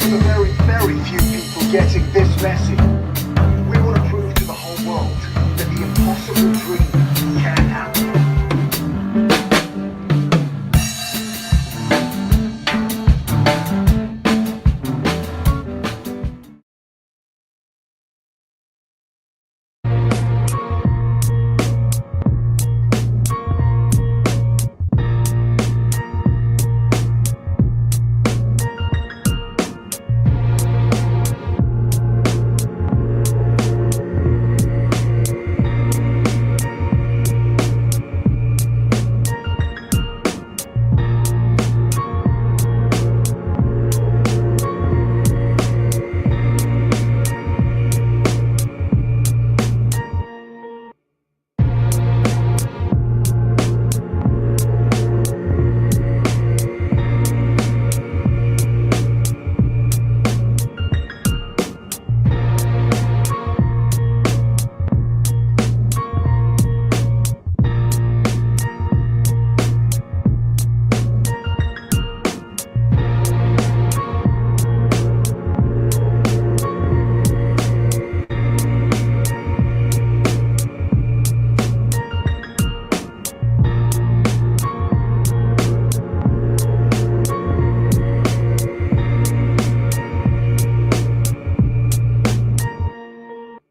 for the very, very few people getting this message. We want to prove to the whole world that the impossible dream can happen.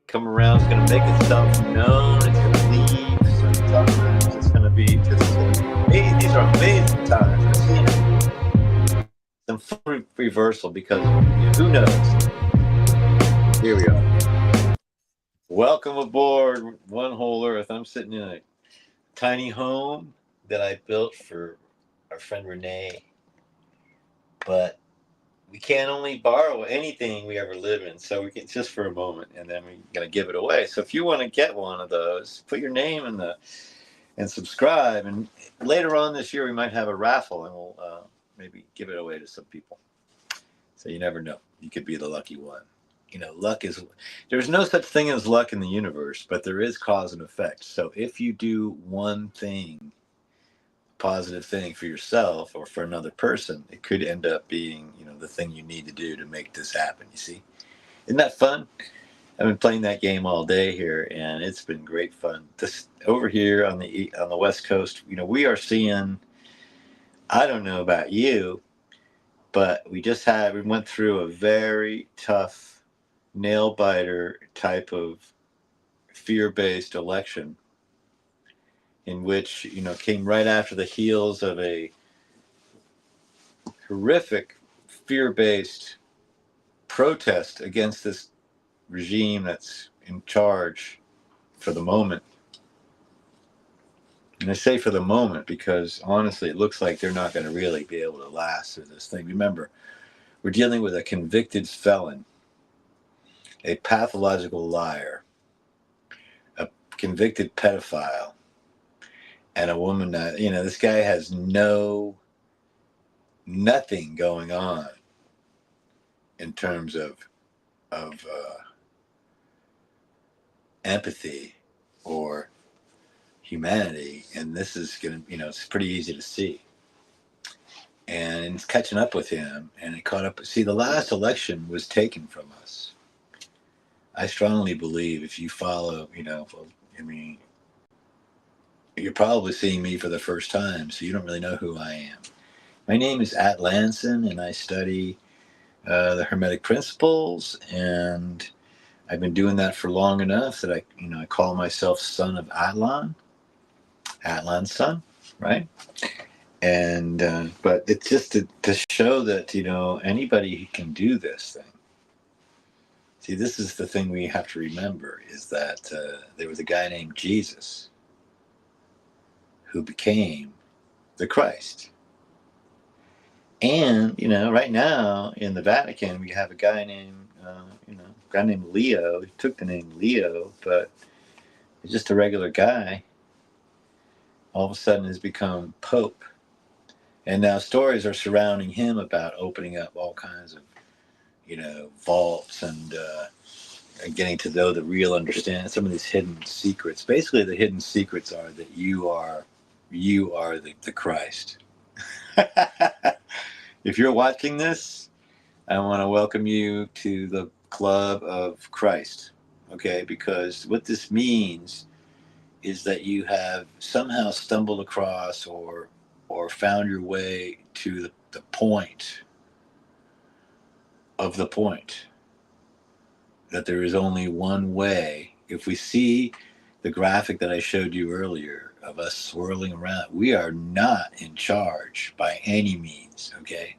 Come around, it's going to make itself known, it's going to leave sometimes, it's going to be just amazing. These are amazing times. We're seeing some full reversal because who knows? Here we are. Welcome aboard One Whole Earth. I'm sitting in a tiny home that I built for our friend Renee, but we can't only borrow anything we ever live in, so we can just for a moment, and then we're gonna give it away. So if you want to get one of those, put your name in and subscribe. And later on this year, we might have a raffle, and we'll maybe give it away to some people. So you never know; you could be the lucky one. You know, there's no such thing as luck in the universe, but there is cause and effect. So if you do one thing, positive thing for yourself or for another person, it could end up being, the thing you need to do to make this happen. You see, isn't that fun? I've been playing that game all day here, and it's been great fun. This over here on the West Coast, we are seeing. I don't know about you, but we went through a very tough, nail biter type of fear-based election, in which came right after the heels of a horrific fear-based protest against this regime that's in charge for the moment. And I say for the moment because honestly, it looks like they're not going to really be able to last through this thing. Remember, we're dealing with a convicted felon, a pathological liar, a convicted pedophile, and a woman that, this guy has nothing going on in terms of empathy or humanity, and this is gonna, it's pretty easy to see, and it's catching up with him, and it caught up. See, the last election was taken from us. I strongly believe if you follow, you're probably seeing me for the first time, so you don't really know who I am. My name is Atlanson, and I study the Hermetic principles, and I've been doing that for long enough that I call myself son of Atlan. Atlan's son, right? And but it's just to show that anybody can do this thing. See, this is the thing we have to remember, is that there was a guy named Jesus who became the Christ. And right now in the Vatican we have a guy named Leo. He took the name Leo, but he's just a regular guy. All of a sudden has become Pope. And now stories are surrounding him about opening up all kinds of, vaults and getting to know the real understanding, some of these hidden secrets. Basically, the hidden secrets are that you are the Christ. If you're watching this, I want to welcome you to the Club of Christ. Okay, because what this means is that you have somehow stumbled across or found your way to the point of the point, that there is only one way. If we see the graphic that I showed you earlier of us swirling around, we are not in charge by any means. Okay,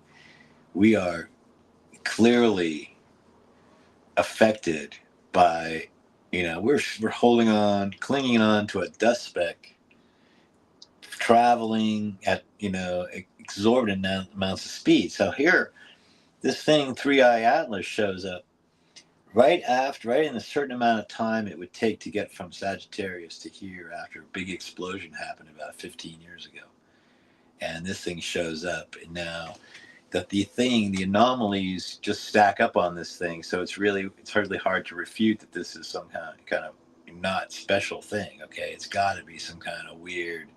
we are clearly affected by, we're holding on, clinging on to a dust speck, traveling at, exorbitant amounts of speed. So here, this thing, Three Eye Atlas, shows up right in a certain amount of time it would take to get from Sagittarius to here after a big explosion happened about 15 years ago. And this thing shows up, and now that the anomalies just stack up on this thing. So it's hardly hard to refute that this is some kind of not special thing. Okay, it's got to be some kind of weird,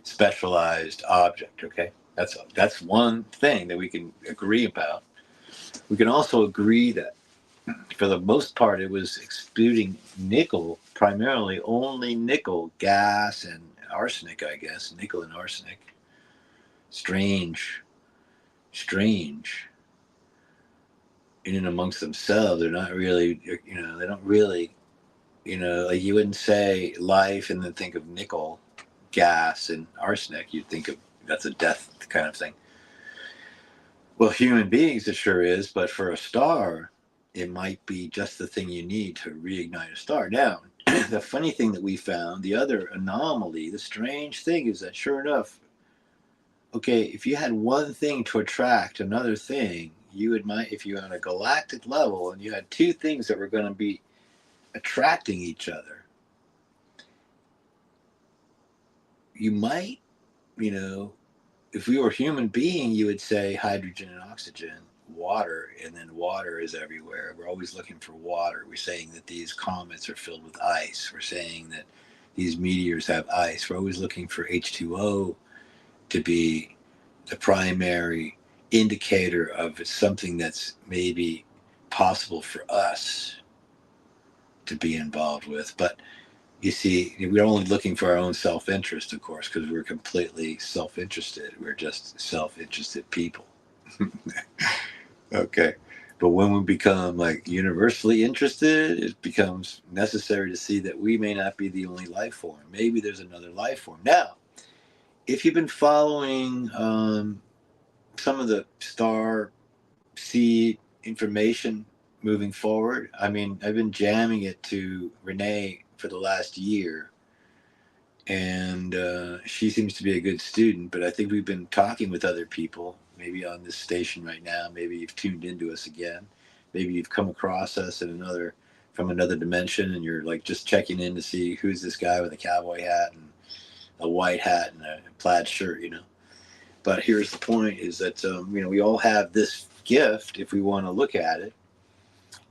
specialized object. Okay, that's one thing that we can agree about. We can also agree that for the most part, it was exuding nickel, primarily only nickel, gas, and arsenic, I guess. Nickel and arsenic. Strange. In and amongst themselves, they're not really, they don't really, like you wouldn't say life and then think of nickel, gas, and arsenic. You'd think of that's a death kind of thing. Well, human beings, it sure is, but for a star, it might be just the thing you need to reignite a star. Now, the funny thing that we found, the other anomaly, the strange thing is that sure enough, okay, if you had one thing to attract another thing, if you were on a galactic level and you had two things that were going to be attracting each other, you might, if we were a human being, you would say hydrogen and oxygen, water, and then water is everywhere. We're always looking for water. We're saying that these comets are filled with ice. We're saying that these meteors have ice. We're always looking for H2O to be the primary indicator of something that's maybe possible for us to be involved with. But you see, we're only looking for our own self-interest, of course, because we're completely self-interested. We're just self-interested people. Okay. But when we become like universally interested, it becomes necessary to see that we may not be the only life form. Maybe there's another life form. Now, if you've been following some of the star seed information moving forward, I mean, I've been jamming it to Renee for the last year, and she seems to be a good student. But I think we've been talking with other people, maybe on this station right now. Maybe you've tuned into us again. Maybe you've come across us from another dimension, and you're like just checking in to see who's this guy with a cowboy hat and a white hat and a plaid shirt, But here's the point: is that we all have this gift if we want to look at it.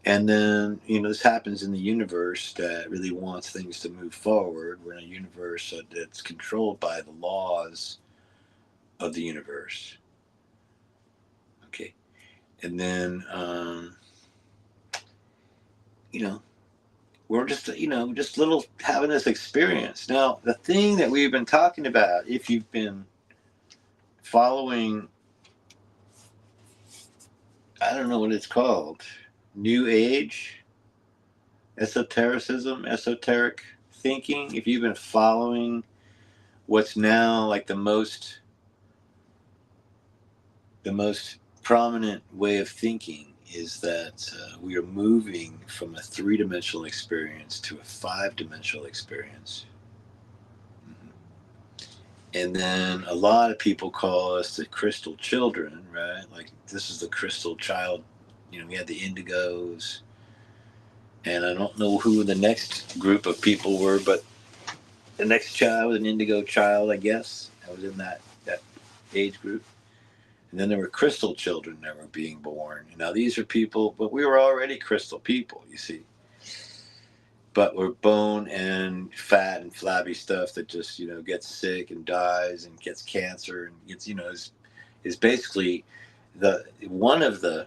And then, this happens in the universe that really wants things to move forward. We're in a universe that's controlled by the laws of the universe. Okay. And then, we're just little having this experience. Now, the thing that we've been talking about, if you've been following, I don't know what it's called, New Age, esoteric thinking, if you've been following what's now like the most prominent way of thinking, is that we are moving from a three-dimensional experience to a five-dimensional experience. And then a lot of people call us the crystal children, right? Like, this is the crystal child. We had the indigos, and I don't know who the next group of people were, but the next child was an indigo child, I guess. I was in that age group. And then there were crystal children that were being born. Now, these are people, but we were already crystal people, you see. But we're bone and fat and flabby stuff that just, gets sick and dies and gets cancer and gets, is basically one of the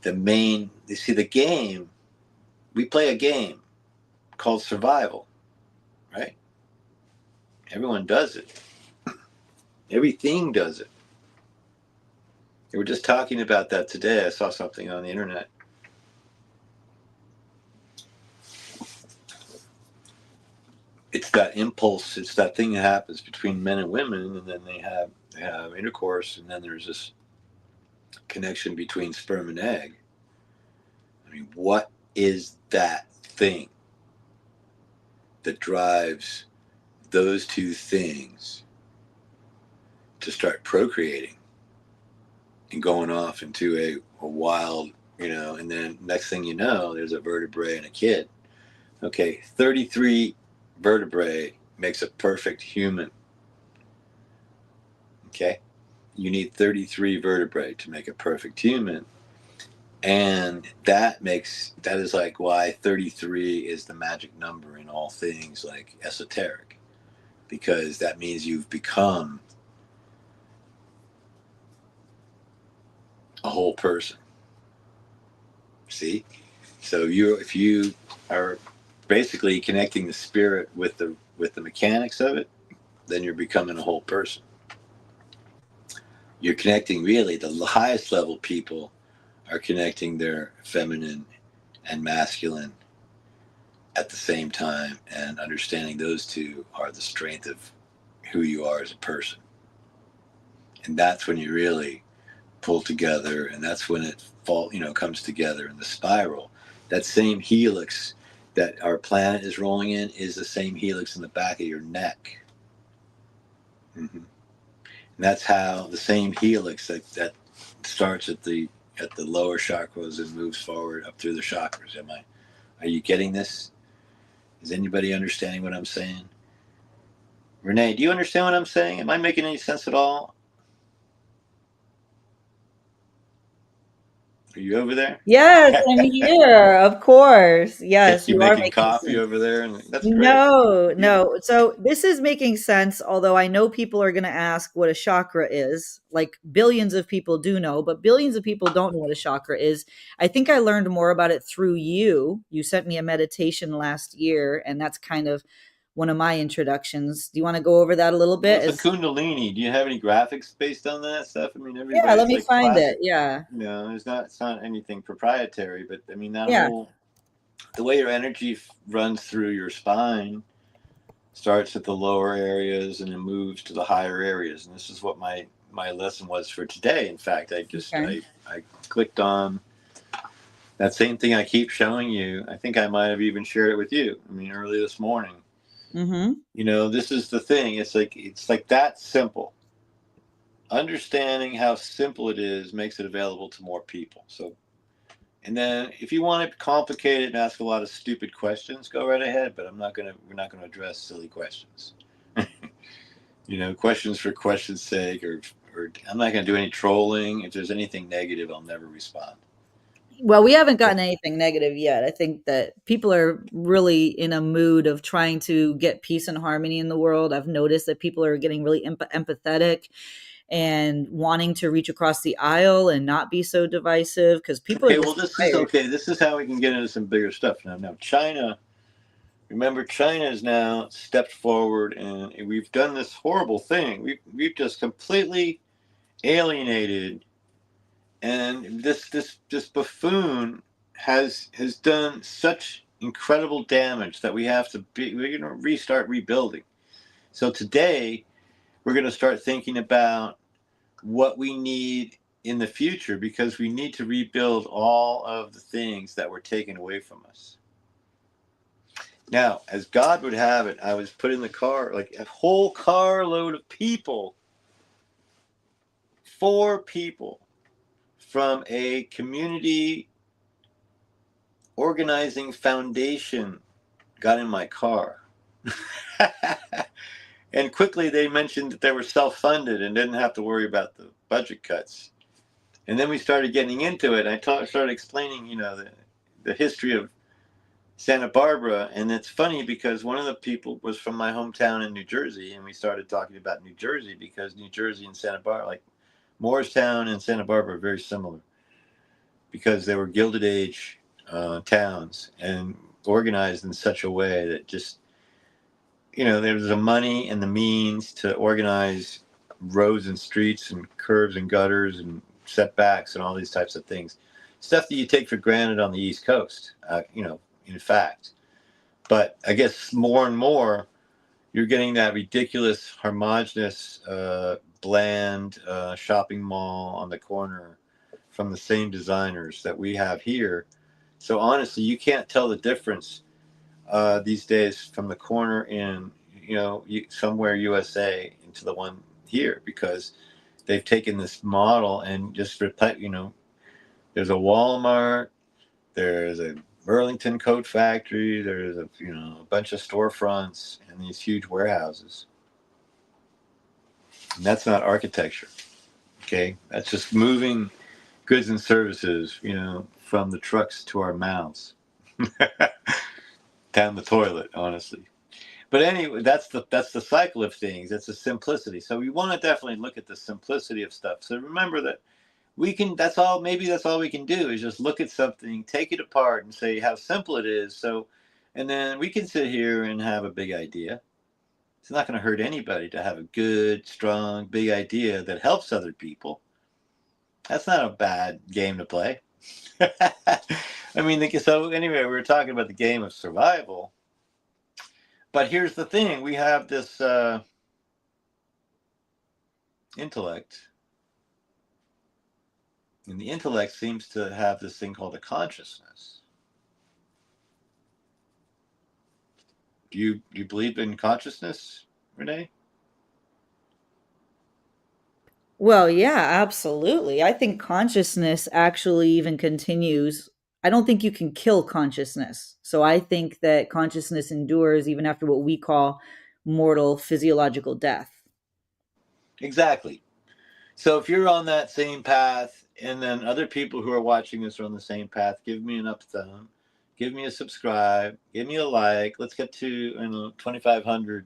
you see, the game, we play a game called survival, right? Everyone does it. Everything does it. We were just talking about that today. I saw something on the internet. It's that impulse. It's that thing that happens between men and women, and then they have intercourse, and then there's this connection between sperm and egg. I mean, what is that thing that drives those two things to start procreating and going off into a wild, and then next thing you know, there's a vertebrae and a kid. Okay, 33 vertebrae makes a perfect human. Okay, you need 33 vertebrae to make a perfect human. And that is like why 33 is the magic number in all things like esoteric, because that means you've become a whole person. See? So if you are basically connecting the spirit with the mechanics of it, then you're becoming a whole person. You're connecting, really, the highest level people are connecting their feminine and masculine at the same time, and understanding those two are the strength of who you are as a person. And that's when you really pull together, and that's when it comes together in the spiral. That same helix that our planet is rolling in is the same helix in the back of your neck. Mm-hmm. And that's how the same helix that starts at the lower chakras and moves forward up through the chakras. Are you getting this? Is anybody understanding what I'm saying? Renee, do you understand what I'm saying? Am I making any sense at all? Are you over there? Yes, I'm here. Of course. Yes, You you are making making coffee sense. over there, and that's great. No, Beautiful. no. So this is making sense, although I know people are going to ask what a chakra is. Like billions of people do know, but billions of people don't know what a chakra is. I think I learned more about it through you. You sent me a meditation last year, and that's kind of one of my introductions. Do you want to go over that a little Well, bit? it's a Kundalini. Do you have any graphics based on that stuff? I mean, Yeah, let everybody's me like find it. classic. Yeah. It's not anything proprietary, but I mean Yeah. the way your energy runs through your spine starts at the lower areas and then moves to the higher areas. And this is what my lesson was for today. In fact, Okay. I clicked on that same thing I keep showing you. I think I might have even shared it with you. I mean, early this morning. Mhm. This is the thing. It's like that simple. Understanding how simple it is makes it available to more people. So, and then if you want it complicated and ask a lot of stupid questions, go right ahead. But we're not gonna address silly questions. Questions for questions' sake, or I'm not gonna do any trolling. If there's anything negative, I'll never respond. Well, we haven't gotten anything negative yet. I think that people are really in a mood of trying to get peace and harmony in the world. I've noticed that people are getting really empathetic and wanting to reach across the aisle and not be so divisive because people are Okay, well, just tired. this is how we can get into some bigger stuff now. China. Remember, China has now stepped forward, and we've done this horrible thing. We've just completely alienated, and this buffoon has done such incredible damage that we're going to restart rebuilding. So today we're going to start thinking about what we need in the future, because we need to rebuild all of the things that were taken away from us. Now, as God would have it, I was put in the car, like a whole carload of people, 4 people from a community organizing foundation got in my car. And quickly they mentioned that they were self-funded and didn't have to worry about the budget cuts. And then we started getting into it. Started explaining, the history of Santa Barbara. And it's funny because one of the people was from my hometown in New Jersey, and we started talking about New Jersey because New Jersey and Santa Barbara, like Morristown and Santa Barbara, are very similar because they were Gilded Age towns and organized in such a way that just, there was the money and the means to organize roads and streets and curbs and gutters and setbacks and all these types of things. Stuff that you take for granted on the East Coast, in fact. But I guess more and more, you're getting that ridiculous, homogenous, bland shopping mall on the corner from the same designers that we have here. So honestly, you can't tell the difference these days from the corner in somewhere USA into the one here, because they've taken this model and just there's a Walmart, there's a Burlington coat factory, there's a bunch of storefronts and these huge warehouses. And that's not architecture. Okay, that's just moving goods and services, from the trucks to our mouths, down the toilet, honestly. But anyway, that's the cycle of things. It's the simplicity. So we want to definitely look at the simplicity of stuff. So remember that we can. That's all. Maybe that's all we can do is just look at something, take it apart, and say how simple it is. So, and then we can sit here and have a big idea. It's not going to hurt anybody to have a good, strong, big idea that helps other people. That's not a bad game to play. I mean, so anyway, we were talking about the game of survival. But here's the thing. We have this intellect. And the intellect seems to have this thing called a consciousness. Do you believe in consciousness, Renee? Well, yeah, absolutely. I think consciousness actually even continues. I don't think you can kill consciousness. So I think that consciousness endures even after what we call mortal physiological death. Exactly. So if you're on that same path, and then other people who are watching this are on the same path, give me an up thumb, give me a subscribe, give me a like. Let's get to 2,500,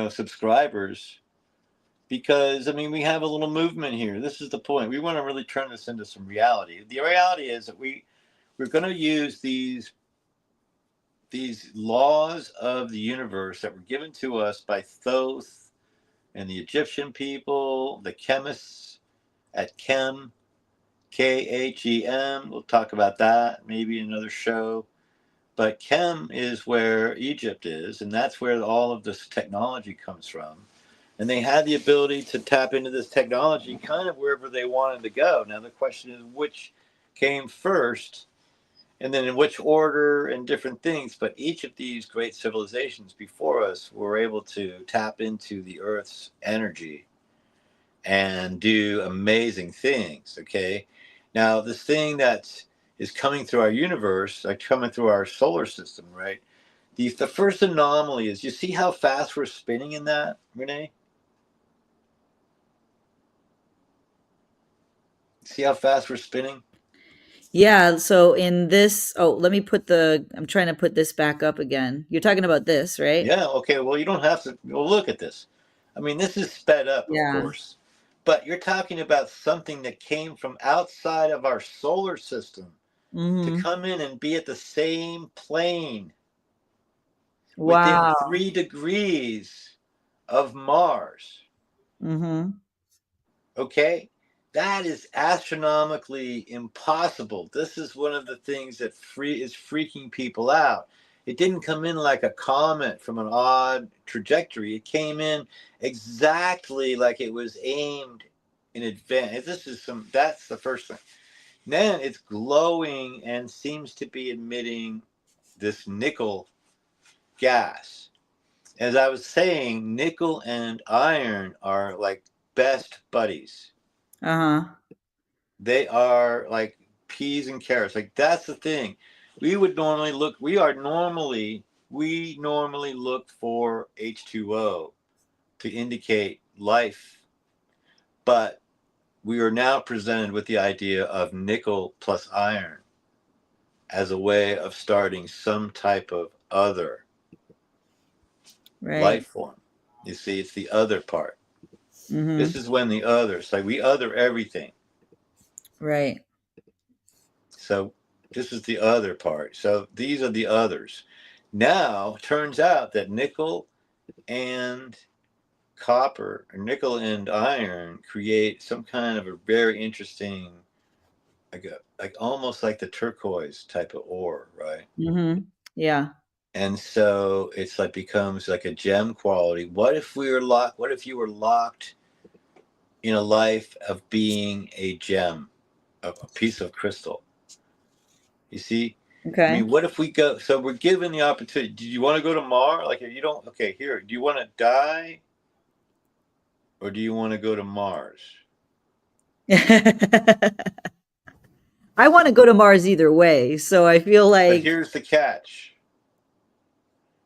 subscribers. Because I mean, we have a little movement here. This is the point. We want to really turn this into some reality. The reality is that we're going to use these laws of the universe that were given to us by Thoth and the Egyptian people, the chemists at Chem, KHEM. We'll talk about that maybe in another show. But Chem is where Egypt is, and that's where all of this technology comes from. And they had the ability to tap into this technology kind of wherever they wanted to go. Now, the question is which came first, and then in which order, and different things. But each of these great civilizations before us were able to tap into the Earth's energy and do amazing things, okay? Now, this thing that is coming through our universe, like coming through our solar system, right? The first anomaly is, you see how fast we're spinning in that, Renee? See how fast we're spinning? Yeah, so in this, I'm trying to put this back up again. You're talking about this, right? Yeah, okay, well, you don't have to look at this. I mean, this is sped up, of Yeah. course. But you're talking about something that came from outside of our solar system to Mhm. come in and be at the same plane within Wow. 3 degrees of Mars. Mhm. Okay? That is astronomically impossible. This is one of the things that is freaking people out. It didn't come in like a comet from an odd trajectory. It came in exactly like it was aimed in advance. That's the first thing. Then it's glowing and seems to be emitting this nickel gas. As I was saying, nickel and iron are like best buddies. Uh-huh. They are like peas and carrots. Like, that's the thing. We normally look for H2O to indicate life, but we are now presented with the idea of nickel plus iron as a way of starting some type of other Right. life form. You see, it's the other part. This Mhm. is when the others, like, we other everything. Right. So this is the other part. So these are the others. Now, turns out that and nickel and iron create some kind of a very interesting, like almost like the turquoise type of ore, right? Mm-hmm. Yeah. And so it's like becomes like a gem quality. What if we were locked? What if you were locked in a life of being a gem, a piece of crystal? You see, I Okay. mean, what if we go? So we're given the opportunity. Do you want to go to Mars? Like, if you don't, okay, here. Do you want to die, or do you want to go to Mars? I want to go to Mars either way, so I feel But like here's the catch: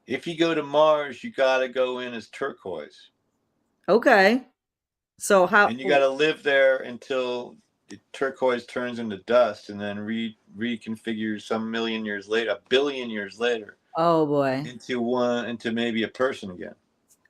if you go to Mars, you got to go in as turquoise, okay. So how? and you got to live there until the turquoise turns into dust, and then reconfigures some million years later, a billion years later, Oh boy. into maybe a person again.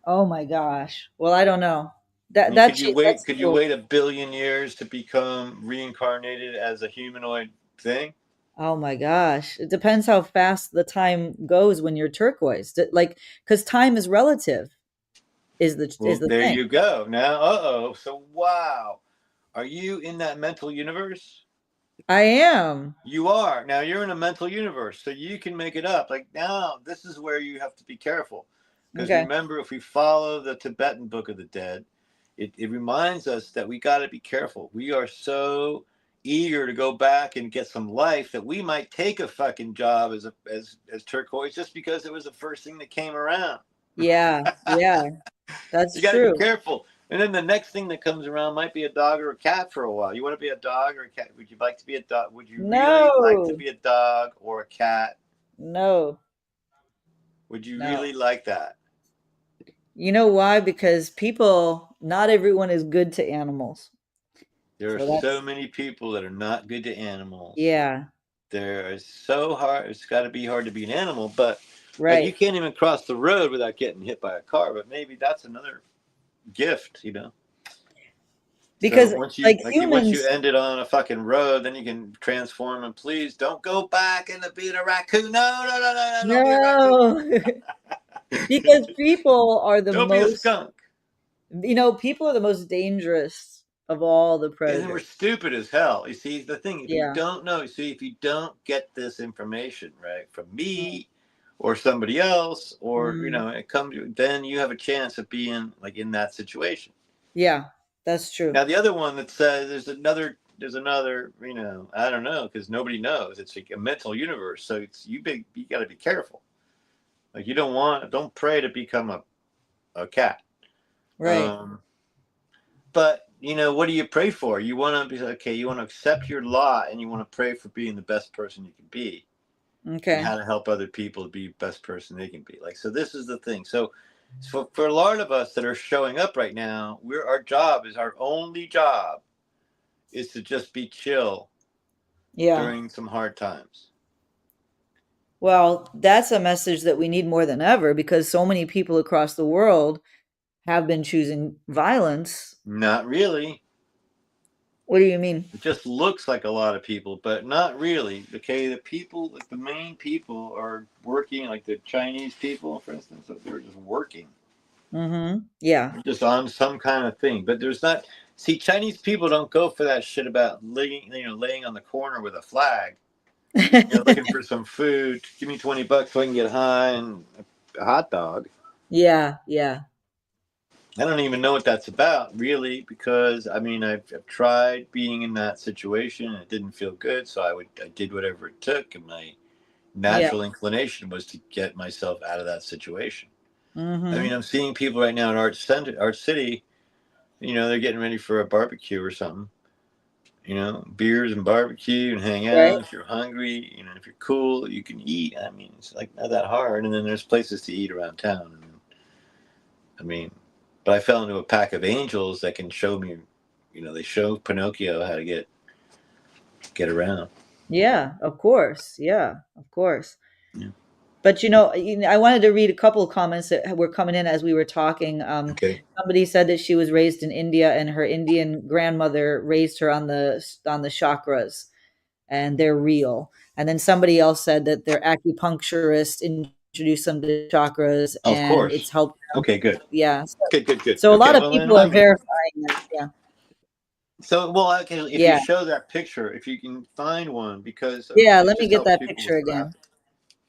Oh my gosh. Well, I don't know. I That mean, that wait? that's Could you cool. wait a billion years to become reincarnated as a humanoid thing? Oh my gosh. It depends how fast the time goes when you're turquoise. Like, because time is relative is Well, the there thing. you go. Now, so wow, are you in that mental universe? I am. You are. Now you're in a mental universe, so you can make it up. Like now, this is where you have to be careful, because Okay. remember, if we follow the Tibetan Book of the Dead, it reminds us that we got to be careful. We are so eager to go back and get some life that we might take a fucking job as turquoise just because it was the first thing that came around. Yeah. Yeah. That's You got to be true. careful. And then the next thing that comes around might be a dog or a cat for a while. You want to be a dog or a cat? Would you like to be a dog? Would you really like to No. be a dog or a cat? No. Would you No. really like that? You know why? Because people, not everyone is good to animals. There are So so that's, many people that are not good to animals. yeah. There is so hard. It's got to be hard to be an animal, but like you Right. can't even cross the road without getting hit by a car. But maybe that's another gift. So Because like once you humans, end it on a fucking road, then you can transform and please don't go back into being a raccoon. No, no, no, no, no, don't be a raccoon. no. Because people are the Don't be a most, skunk. people are the most dangerous of all the And then we're predators. stupid as hell. You see, the thing, if you Yeah. don't know, if you don't get this information, right, from me or somebody else, or, Mm. it comes, then you have a chance of being like in that situation. Yeah, that's true. Now, the other one that says there's another, I don't know, because nobody knows. It's like a mental universe. So you got to be careful. Like don't pray to become a cat. Right. Um, but what do you pray for? You want to be okay. You want to accept your lot, and you want to pray for being the best person you can be, and Okay. how to help other people to be the best person they can be. Like so, this is the thing. So, for a lot of us that are showing up right now, our only job is to just be chill Yeah. during some hard times. Well, that's a message that we need more than ever because so many people across the world have been choosing violence. Not really. What do you mean? It just looks like a lot of people, but not really. Okay, like the main people are working, like the Chinese people, for instance, they're just working. Mhm. Yeah. They're just on some kind of thing. But there's not. See, Chinese people don't go for that shit about laying on the corner with a flag, looking for some food. Give me $20 so I can get high and a hot dog. Yeah, yeah. I don't even know what that's about, really, because I mean, I've tried being in that situation and it didn't feel good, so I did whatever it took, and my Yeah. natural inclination was to get myself out of that situation. I mean, Mhm. I'm seeing people right now in Art City, they're getting ready for a barbecue or something, beers and barbecue and hang Right? out. If you're hungry, if you're cool, you can eat. I mean, it's like not that hard, and then there's places to eat around town. I mean, but I fell into a pack of angels that can show me, they show Pinocchio how to get around. Yeah, of course. Yeah, of course. Yeah. But I wanted to read a couple of comments that were coming in as we were talking. Okay. Somebody said that she was raised in India and her Indian grandmother raised her on the chakras. and they're real. And then somebody else said that their acupuncturist introduced them to chakras Of and it's course. helped them. Okay, good. Yeah. So, Good, good, good. so a lot Okay, of well then people let are me. verifying that. Yeah. So, well, okay, if you Yeah. show that picture, if you can find one, because Yeah. it Let me just get helps that people picture with graph, again. with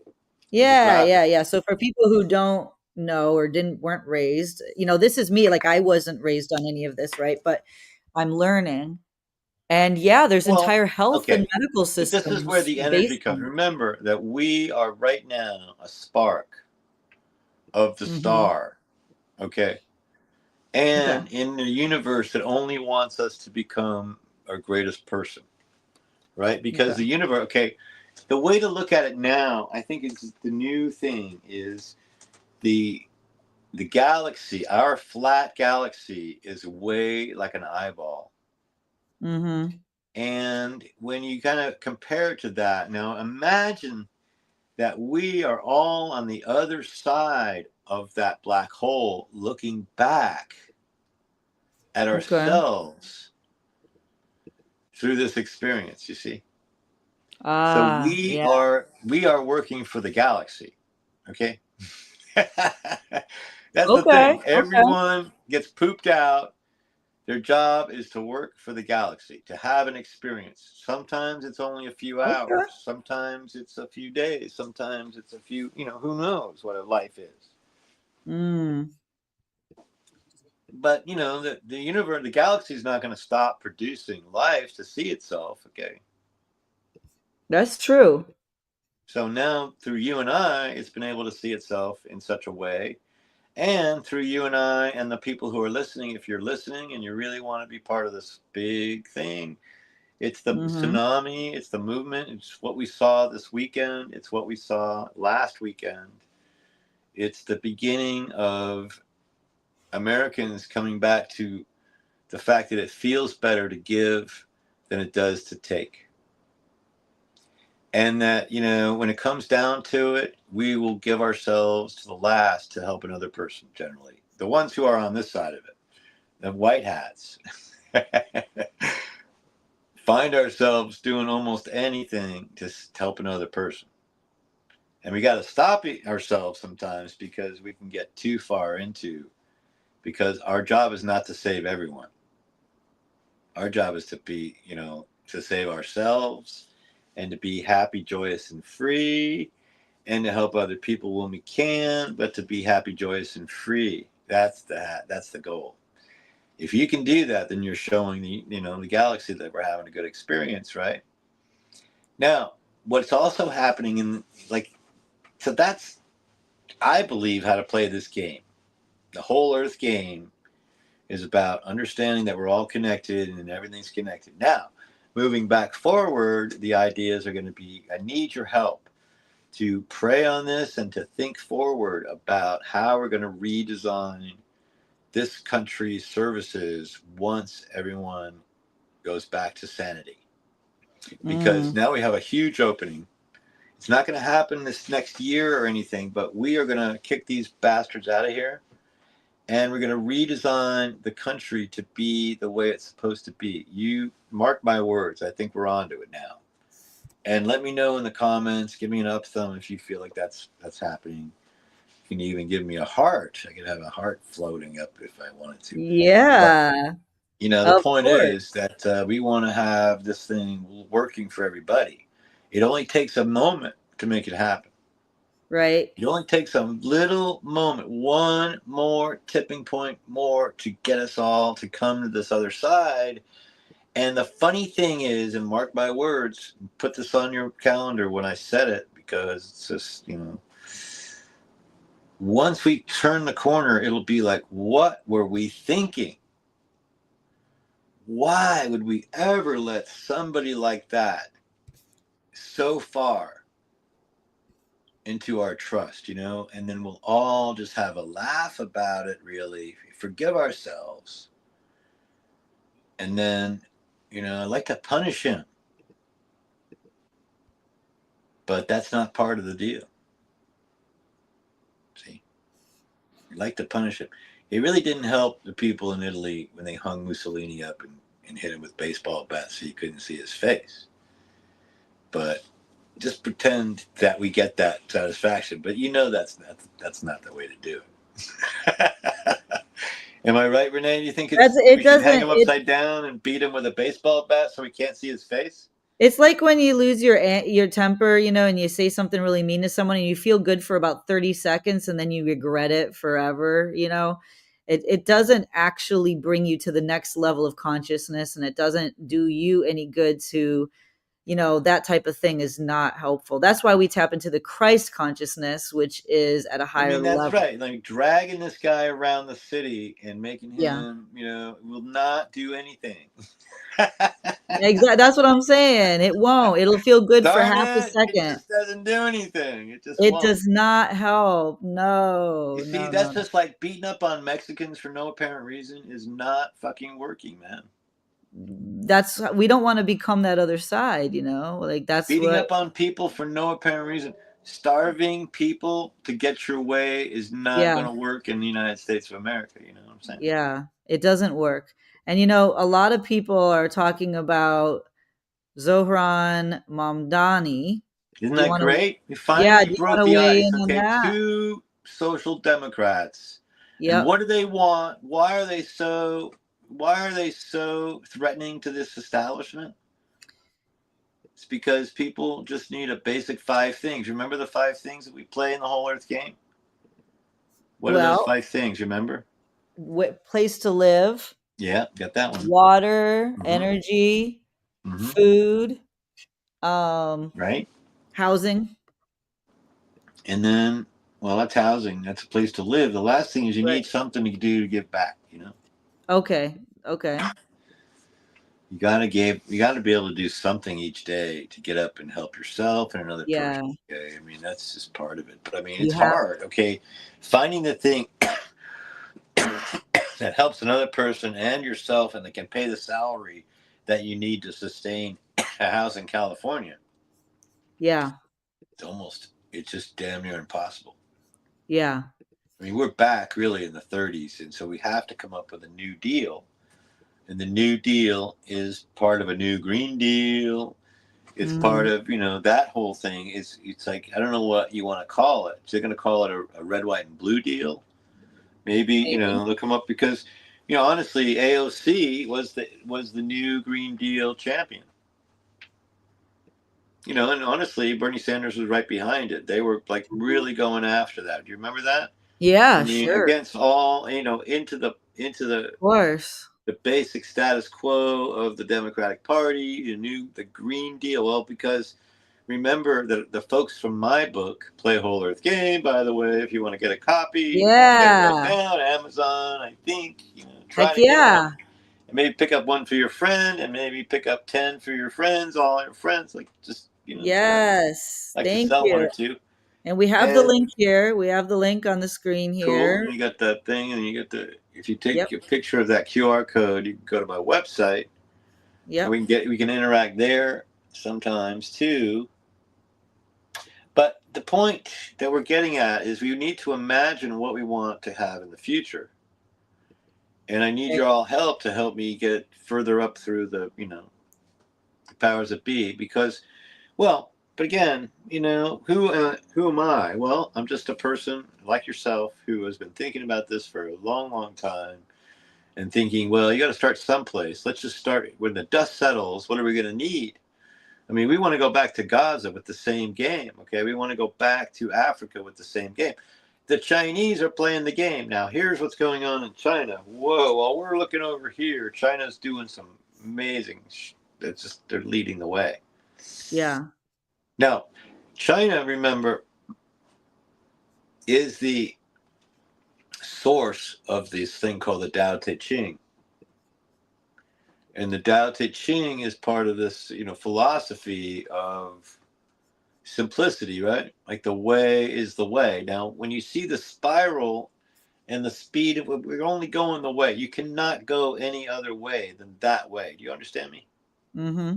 the Yeah. Yeah. graphic. Yeah. So for people who don't know or weren't raised, this is me. Like I wasn't raised on any of this, right? But I'm learning. And yeah, there's Well, entire health and okay, medical but this is where systems the energy based comes. on Remember that we are right now a spark of the it. Hmm. star, okay? Okay. And in the universe, it only wants us to become our greatest person, right? Because Okay. the universe, okay, the way to look at it now, I think it's the new thing is the the galaxy, our flat galaxy is way like an eyeball. Hmm. And when you kind of compare it to that, now imagine that we are all on the other side of that black hole looking back at Okay. ourselves through this experience, you see. So Ah, yeah. we are working for the galaxy, okay? That's the Okay. thing. Okay. Everyone gets pooped out. Their job is to work for the galaxy, to have an experience. Sometimes it's only a few Okay. hours. Sometimes it's a few days. Sometimes it's a few, who knows what a life is. Mm, But, the universe, the galaxy is not going to stop producing life to see itself, okay? that's true. So now through you and I, it's been able to see itself in such a way. And through you and I and the people who are listening, if you're listening and you really want to be part of this big thing, it's the Hmm. tsunami, it's the movement, it's what we saw this weekend, it's what we saw last weekend. It's the beginning of Americans coming back to the fact that it feels better to give than it does to take. And that, when it comes down to it, we will give ourselves to the last to help another person, generally. The ones who are on this side of it, the white hats, find ourselves doing almost anything to help another person. And we got to stop ourselves sometimes because we can get too far into, because our job is not to save everyone. Our job is to be, to save ourselves and to be happy, joyous, and free, and to help other people when we can, but to be happy, joyous, and free. That's the goal. If you can do that, then you're showing the galaxy that we're having a good experience, right? Now, what's also happening so that's, I believe, how to play this game. The whole Earth game is about understanding that we're all connected and everything's connected. Now, moving back forward, the ideas are going to be, I need your help to pray on this and to think forward about how we're going to redesign this country's services once everyone goes back to sanity. Because Mm, now we have a huge opening. It's not going to happen this next year or anything, but we are going to kick these bastards out of here, and we're going to redesign the country to be the way it's supposed to be. You mark my words. I think we're on to it now. And let me know in the comments. Give me an up thumb if you feel like that's happening. You can even give me a heart. I could have a heart floating up if I wanted to. But yeah, the of point course. is that we want to have this thing working for everybody. It only takes a moment to make it happen. Right. It only takes a little moment, one more tipping point more to get us all to come to this other side. And the funny thing is, and mark my words, put this on your calendar when I said it, because it's just, once we turn the corner, it'll be like, what were we thinking? Why would we ever let somebody like that so far into our trust, And then we'll all just have a laugh about it, really, forgive ourselves. And then, I'd like to punish him, but that's not part of the deal. See, I'd like to punish him. It really didn't help the people in Italy when they hung Mussolini up and hit him with baseball bats so you couldn't see his face. but just pretend that we get that satisfaction. But that's not the way to do it. Am I right, Renee? Do you think we should hang him upside down and beat him with a baseball bat so we can't see his face? It's like when you lose your temper, and you say something really mean to someone and you feel good for about 30 seconds and then you regret it forever. It doesn't actually bring you to the next level of consciousness, and it doesn't do you any good to, that type of thing is not helpful. That's why we tap into the Christ consciousness, which is at a higher level. That's right. Like dragging this guy around the city and making him, will not do anything. Exactly. That's what I'm saying. It won't. It'll feel good for half a second. It just doesn't do anything. It does not help. No. You see, that's just like beating up on Mexicans for no apparent reason is not fucking working, man. We don't want to become that other side, like that's beating up on people for no apparent reason. Starving people to get your way is not going to work in the United States of America. You know what I'm saying? Yeah, it doesn't work. And, a lot of people are talking about Zohran Mamdani. Isn't that great? We finally broke the ice. Okay, 2 social democrats. Yep. And what do they want? Why are they so threatening to this establishment? It's because people just need a basic 5 things. Remember the 5 things that we play in the WholEarth game? What are those 5 things? Remember? Place to live. Yeah, got that one. Water, energy, food, right? Housing. And then, well, that's housing. That's a place to live. The last thing is you need something to do to give back, Okay. You gotta be able to do something each day to get up and help yourself and another person. Okay? That's just part of it. But it's hard. Okay, finding the thing that helps another person and yourself, and that can pay the salary that you need to sustain a house in California. Yeah, it's just damn near impossible. Yeah, we're back really in the 30s, and so we have to come up with a new deal. And the New Deal is part of a new Green Deal. It's part of, that whole thing. It's like, I don't know what you want to call it. They're going to call it a red, white, and blue deal. Maybe. They'll come up because, honestly, AOC was the new Green Deal champion. And honestly, Bernie Sanders was right behind it. They were like really going after that. Do you remember that? Yeah, sure. Against all, into the of course. The basic status quo of the Democratic Party, the Green Deal. Well, because remember the folks from my book, Play a WholEarth Game, by the way, if you want to get a copy, get it right now on Amazon, I think. Try to get one. And maybe pick up one for your friend, and maybe pick up 10 for your friends, all your friends. Like, just, Yes. Thank you. 1 or 2. And we have the link here. We have the link on the screen here. Cool. You got that thing, and you got if you take a picture of that QR code, you can go to my website. Yeah. We can interact there sometimes too. But the point that we're getting at is we need to imagine what we want to have in the future. And I need your all help to help me get further up through the, the powers that be, because, well, but again, who am I? Well, I'm just a person like yourself who has been thinking about this for a long, long time and thinking, well, you got to start someplace. Let's just start when the dust settles. What are we going to need? We want to go back to Gaza with the same game. Okay. We want to go back to Africa with the same game. The Chinese are playing the game. Now, here's what's going on in China. Whoa, while we're looking over here, China's doing some amazing, they're leading the way. Yeah. Now, China, remember, is the source of this thing called the Tao Te Ching. And the Tao Te Ching is part of this, philosophy of simplicity, right? Like the way is the way. Now, when you see the spiral and the speed, we're only going the way. You cannot go any other way than that way. Do you understand me? Mm-hmm.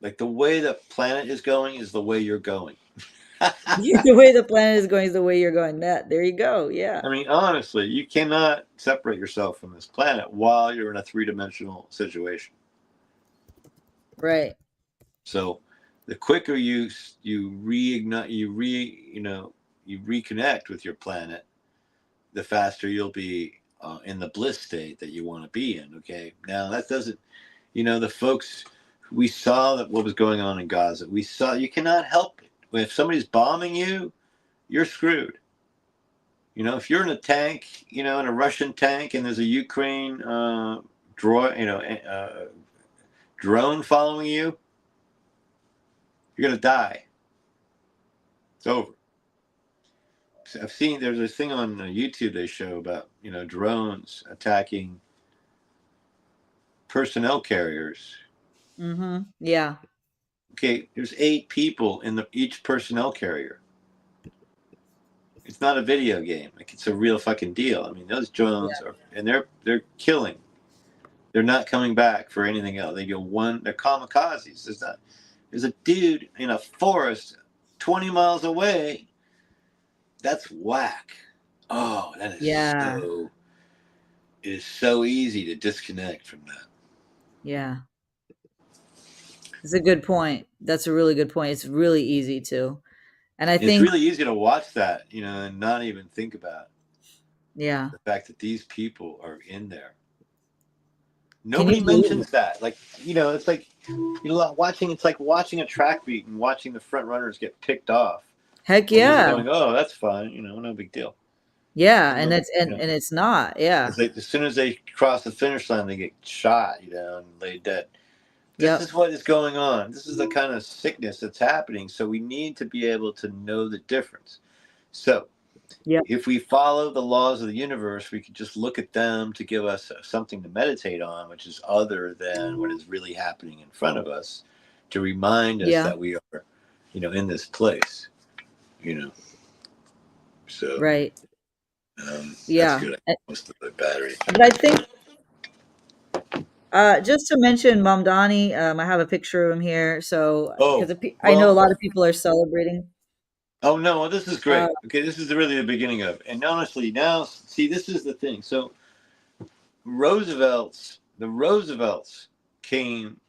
Like the way the planet is going is the way you're going. The way the planet is going is the way you're going. There you go. Yeah. Honestly, you cannot separate yourself from this planet while you're in a 3-dimensional situation. Right. So the quicker you reignite, you reconnect with your planet, the faster you'll be in the bliss state that you want to be in. Okay, now that doesn't, the folks, we saw that what was going on in Gaza. We saw you cannot help it. If somebody's bombing you, you're screwed. If you're in a tank, in a Russian tank, and there's a Ukraine drone following you, you're gonna die. It's over. I've seen there's this thing on YouTube they show about drones attacking personnel carriers. Mm-hmm. Yeah. Okay, there's 8 people in each personnel carrier. It's not a video game. Like, it's a real fucking deal. I mean, those drones are, and they're killing. They're not coming back for anything else. They go they're kamikazes. There's a dude in a forest 20 miles away. That's whack. Oh, that is it is so easy to disconnect from that. Yeah. It's a good point. That's a really good point. It's really easy to. And I think it's really easy to watch that, and not even think about the fact that these people are in there. Nobody mentions that. Like, it's like, it's like watching a track meet and watching the front runners get picked off. Heck yeah. Going, oh, that's fine. No big deal. Yeah, and it's not. Yeah. As soon as they cross the finish line, they get shot, and lay dead. This is what is going on. This is the kind of sickness that's happening. So we need to be able to know the difference. So if we follow the laws of the universe, we could just look at them to give us something to meditate on, which is other than what is really happening in front of us, to remind us that we are, in this place, So right. That's good. Most of the battery. But I think just to mention Mamdani, I have a picture of him here. So because I know a lot of people are celebrating. Oh no, this is great. Okay, this is really the beginning of it. And honestly, now see, this is the thing. So the Roosevelts came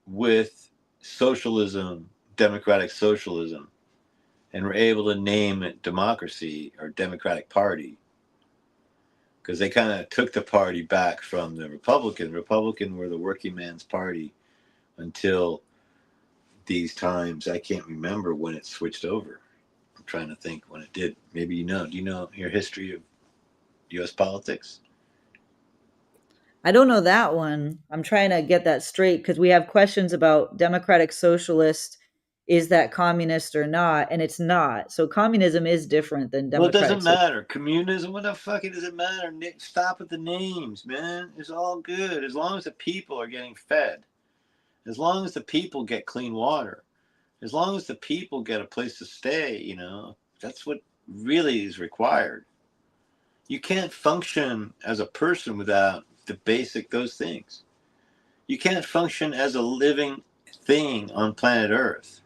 with socialism, democratic socialism, and were able to name it democracy or Democratic Party, because they kind of took the party back from the Republican. Republican were the working man's party until these times. I can't remember when it switched over. I'm trying to think when it did. Maybe do you know your history of U.S. politics? I don't know that one. I'm trying to get that straight because we have questions about democratic socialist. Is that communist or not? And it's not. So communism is different than democratic. Well, it doesn't matter. Communism, what the fuck? It doesn't matter. Nick, stop with the names, man. It's all good as long as the people are getting fed, as long as the people get clean water, as long as the people get a place to stay. That's what really is required. You can't function as a person without those things. You can't function as a living thing on planet Earth.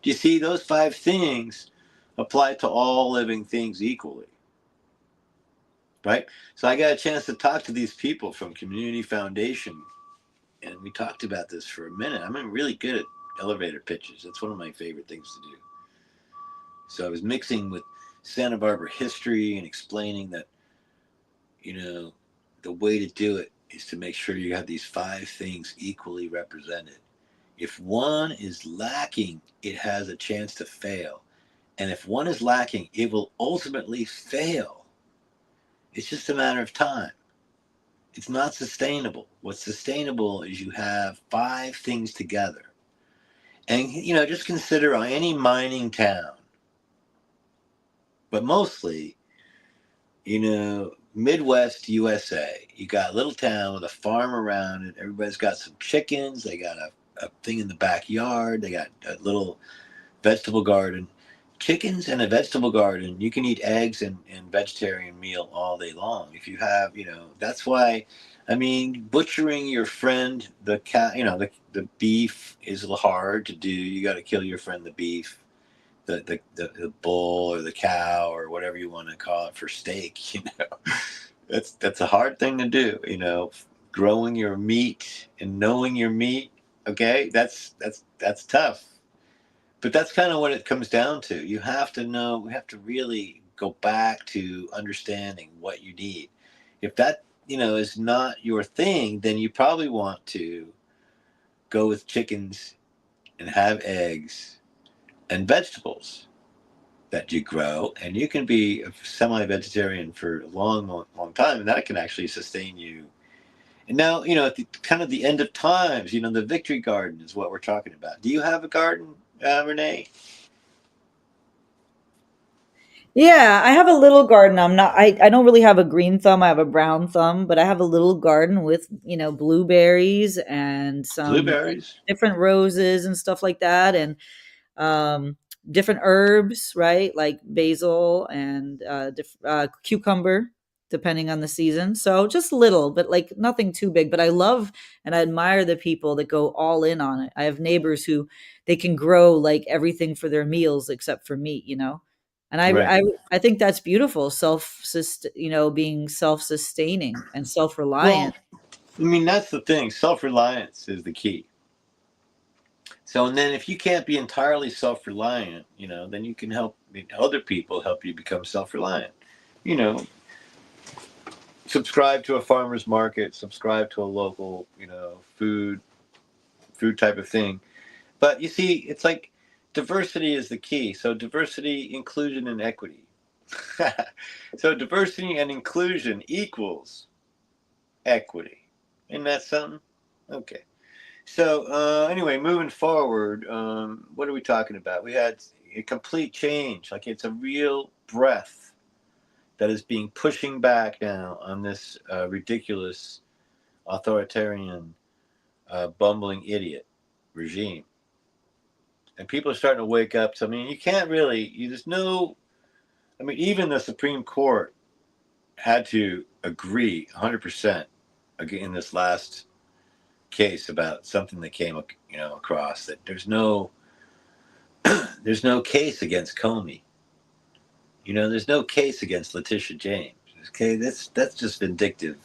Do you see those 5 things apply to all living things equally? Right? So I got a chance to talk to these people from Community Foundation, and we talked about this for a minute. I'm really good at elevator pitches. That's one of my favorite things to do. So I was mixing with Santa Barbara history and explaining that, the way to do it is to make sure you have these 5 things equally represented. If one is lacking, it has a chance to fail. And if one is lacking, it will ultimately fail. It's just a matter of time. It's not sustainable. What's sustainable is you have 5 things together. And, just consider any mining town, but mostly, Midwest USA. You got a little town with a farm around it. Everybody's got some chickens. They got a thing in the backyard. They got a little vegetable garden. Chickens and a vegetable garden, you can eat eggs and vegetarian meal all day long. If you have, that's why, butchering your friend, the cat, the beef is hard to do. You got to kill your friend, the beef, the bull or the cow or whatever you want to call it for steak. That's a hard thing to do. Growing your meat and knowing your meat. Okay, that's tough. But that's kind of what it comes down to. You have to know, we have to really go back to understanding what you need. If that, is not your thing, then you probably want to go with chickens and have eggs and vegetables that you grow, and you can be a semi-vegetarian for a long, long, long time, and that can actually sustain you. And now, at the kind of the end of times, the victory garden is what we're talking about. Do you have a garden, Renee? Yeah, I have a little garden. I don't really have a green thumb. I have a brown thumb, but I have a little garden with, blueberries and some Blueberries? different roses and stuff like that. And um, different herbs, right? Like basil and cucumber, depending on the season. So just little, but like nothing too big. But I love and I admire the people that go all in on it. I have neighbors who they can grow like everything for their meals except for meat. And Right. I think that's beautiful. Being self-sustaining and self-reliant. Well, I mean, that's the thing. Self-reliance is the key. So, and then if you can't be entirely self-reliant, then you can help other people help you become self-reliant. You know, subscribe to a farmer's market, subscribe to a local, food type of thing. But you see, it's like diversity is the key. So diversity, inclusion, and equity. So diversity and inclusion equals equity. Isn't that something? Okay. So anyway, moving forward, what are we talking about? We had a complete change. Like it's a real breath that is being pushing back now on this ridiculous authoritarian bumbling idiot regime. And people are starting to wake up. So, I mean, you can't really, there's no, I mean, even the Supreme Court had to agree 100% in this last case about something that came, across that there's no case against Comey. There's no case against Letitia James. Okay, that's just vindictive,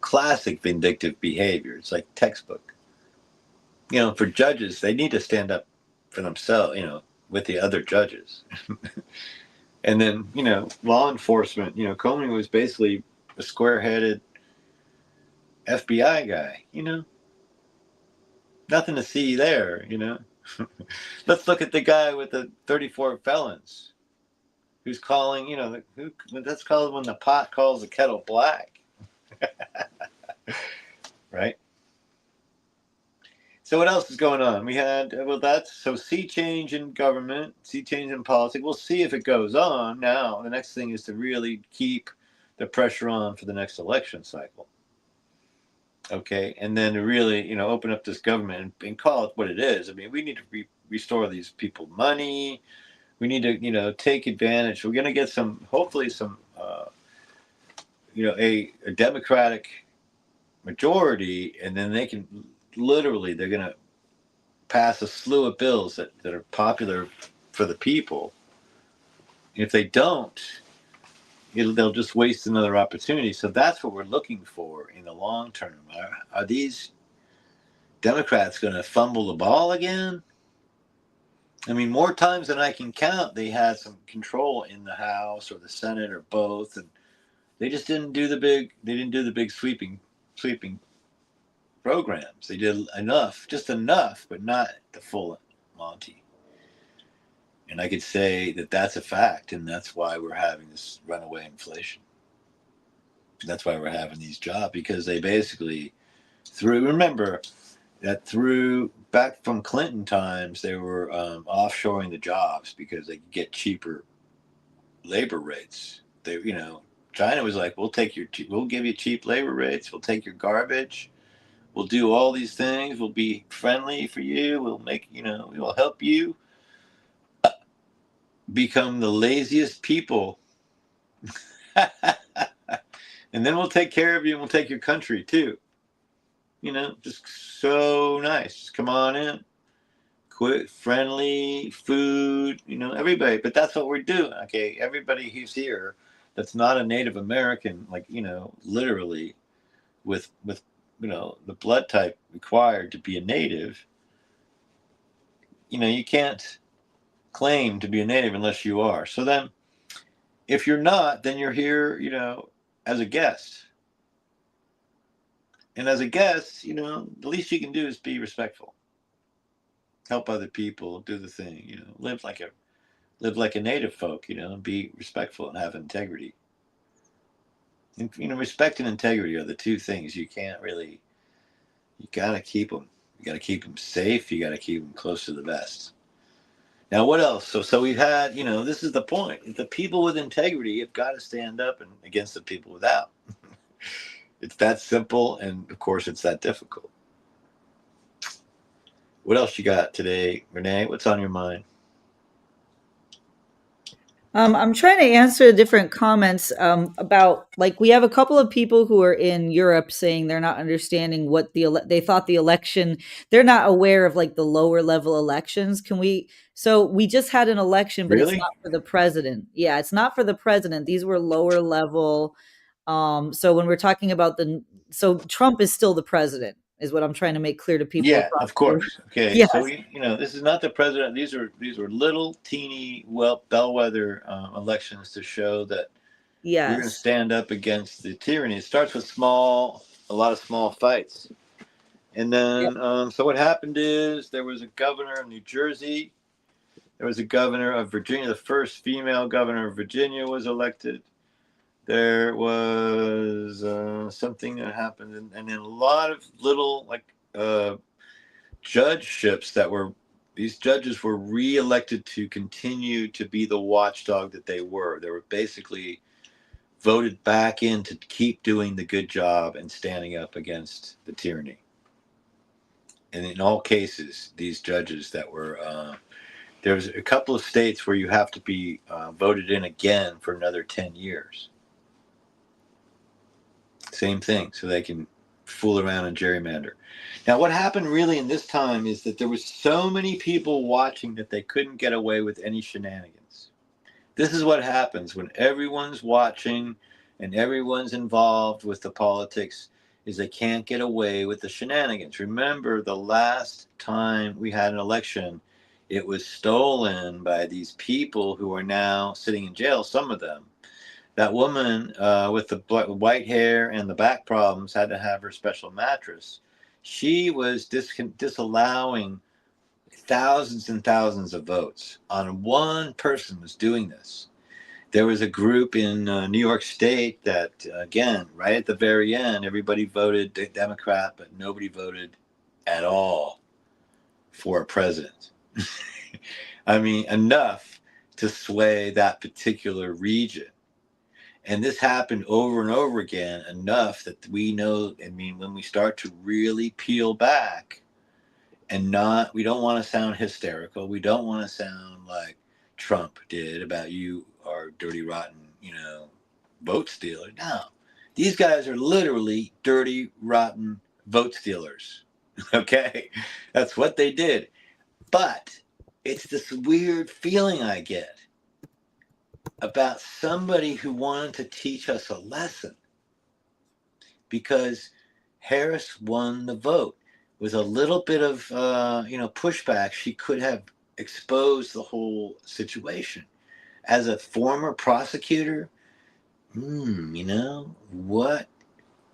classic vindictive behavior. It's like textbook. For judges, they need to stand up for themselves, with the other judges. And then, law enforcement, Comey was basically a square-headed FBI guy, Nothing to see there. Let's look at the guy with the 34 felons who's calling, that's called when the pot calls the kettle black. Right? So what else is going on? We had, sea change in government, sea change in politics. We'll see if it goes on. Now, the next thing is to really keep the pressure on for the next election cycle. Okay, and then to really, open up this government and call it what it is. I mean, we need to restore these people money. We need to, take advantage. We're going to get hopefully some, a Democratic majority, and then they're going to pass a slew of bills that are popular for the people. If they don't, they'll just waste another opportunity. So that's what we're looking for in the long term. Are these Democrats going to fumble the ball again? I mean, more times than I can count, they had some control in the House or the Senate or both, and they just didn't do the big. They didn't do the big sweeping programs. They did just enough, but not the full Monty. And I could say that that's a fact, and that's why we're having this runaway inflation. That's why we're having these jobs, because they basically remember that back from Clinton times, they were offshoring the jobs because they could get cheaper labor rates. China was like, we'll give you cheap labor rates. We'll take your garbage. We'll do all these things. We'll be friendly for you. We'll we'll help you become the laziest people. And then we'll take care of you and we'll take your country too. Just so nice. Just come on in. Quick, friendly, food, everybody. But that's what we're doing, okay? Everybody who's here that's not a Native American, literally with the blood type required to be a native, you can't claim to be a native unless you are. So then, if you're not, then you're here, as a guest. And as a guest, the least you can do is be respectful, help other people, do the thing, live like a native folk, be respectful and have integrity. And, respect and integrity are the two things you can't really. You gotta keep them. You gotta keep them safe. You gotta keep them close to the vest. Now, what else? So we've had, this is the point. The people with integrity have got to stand up and against the people without. It's that simple, and of course, it's that difficult. What else you got today, Renee? What's on your mind? I'm trying to answer different comments about, like, we have a couple of people who are in Europe saying they're not understanding what they thought the election. They're not aware of like the lower level elections. So we just had an election, but it's Really? not for the president. Yeah, it's not for the president. These were lower level. So when we're talking about so Trump is still the president, is what I'm trying to make clear to people Yeah, across of the. course. Okay, Yes, so this is not the president. These were little teeny, well, bellwether elections to show that we're going to yes. stand up against the tyranny. It starts with a lot of small fights. And then, so what happened is there was a governor of New Jersey. There was a governor of Virginia. The first female governor of Virginia was elected. There was something that happened. And then a lot of little, like, judgeships these judges were reelected to continue to be the watchdog that they were. They were basically voted back in to keep doing the good job and standing up against the tyranny. And in all cases, these judges that were there's a couple of states where you have to be voted in again for another 10 years. Same thing, so they can fool around and gerrymander. Now, what happened really in this time is that there was so many people watching that they couldn't get away with any shenanigans. This is what happens when everyone's watching and everyone's involved with the politics, is they can't get away with the shenanigans. Remember, the last time we had an election, it was stolen by these people who are now sitting in jail, some of them. That woman with the white hair and the back problems had to have her special mattress. She was disallowing thousands and thousands of votes. On one person was doing this. There was a group in New York State that, again, right at the very end, everybody voted Democrat, but nobody voted at all for a president. I mean, enough to sway that particular region. And this happened over and over again, enough that we know, I mean, when we start to really peel back and we don't want to sound hysterical. We don't want to sound like Trump did about you are dirty, rotten, vote stealer. No, these guys are literally dirty, rotten vote stealers. Okay, that's what they did. But it's this weird feeling I get about somebody who wanted to teach us a lesson, because Harris won the vote. With a little bit of pushback, she could have exposed the whole situation. As a former prosecutor, what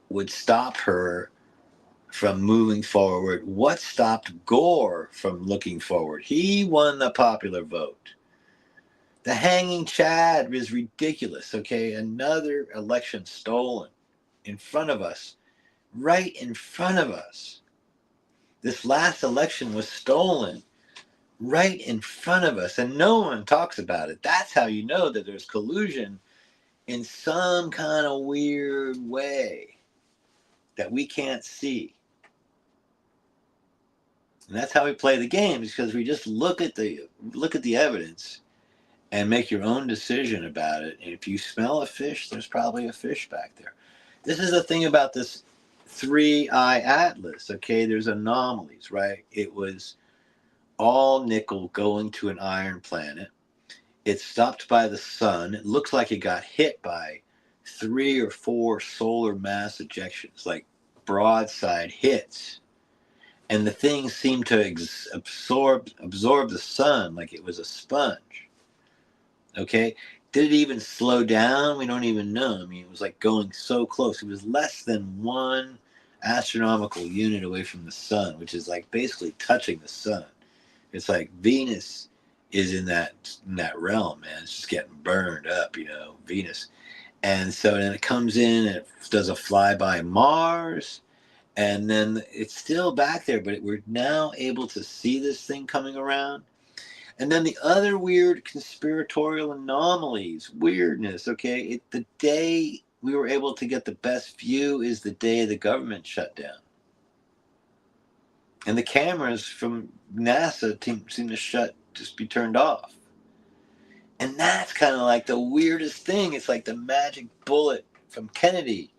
would stop her from moving forward? What stopped Gore from looking forward? He won the popular vote. The hanging Chad is ridiculous, okay? Another election stolen in front of us, right in front of us. This last election was stolen right in front of us, and no one talks about it. That's how you know that there's collusion in some kind of weird way that we can't see. And that's how we play the games, because we just look at the evidence and make your own decision about it. And if you smell a fish, there's probably a fish back there. This is the thing about this 3-eye atlas, okay? There's anomalies, right? It was all nickel going to an iron planet. It stopped by the sun. It looks like it got hit by 3 or 4 solar mass ejections, like broadside hits. and the thing seemed to absorb the sun like it was a sponge. Okay, did it even slow down? We don't even know. I mean, it was like going so close. It was less than 1 astronomical unit away from the sun, which is like basically touching the sun. It's like Venus is in that realm, man. It's just getting burned up, Venus. And so then it comes in and it does a flyby Mars, and then it's still back there, but we're now able to see this thing coming around. And then the other weird conspiratorial anomalies, weirdness, okay? The day we were able to get the best view is the day the government shut down. And the cameras from NASA seem to just be turned off. And that's kind of like the weirdest thing. It's like the magic bullet from Kennedy.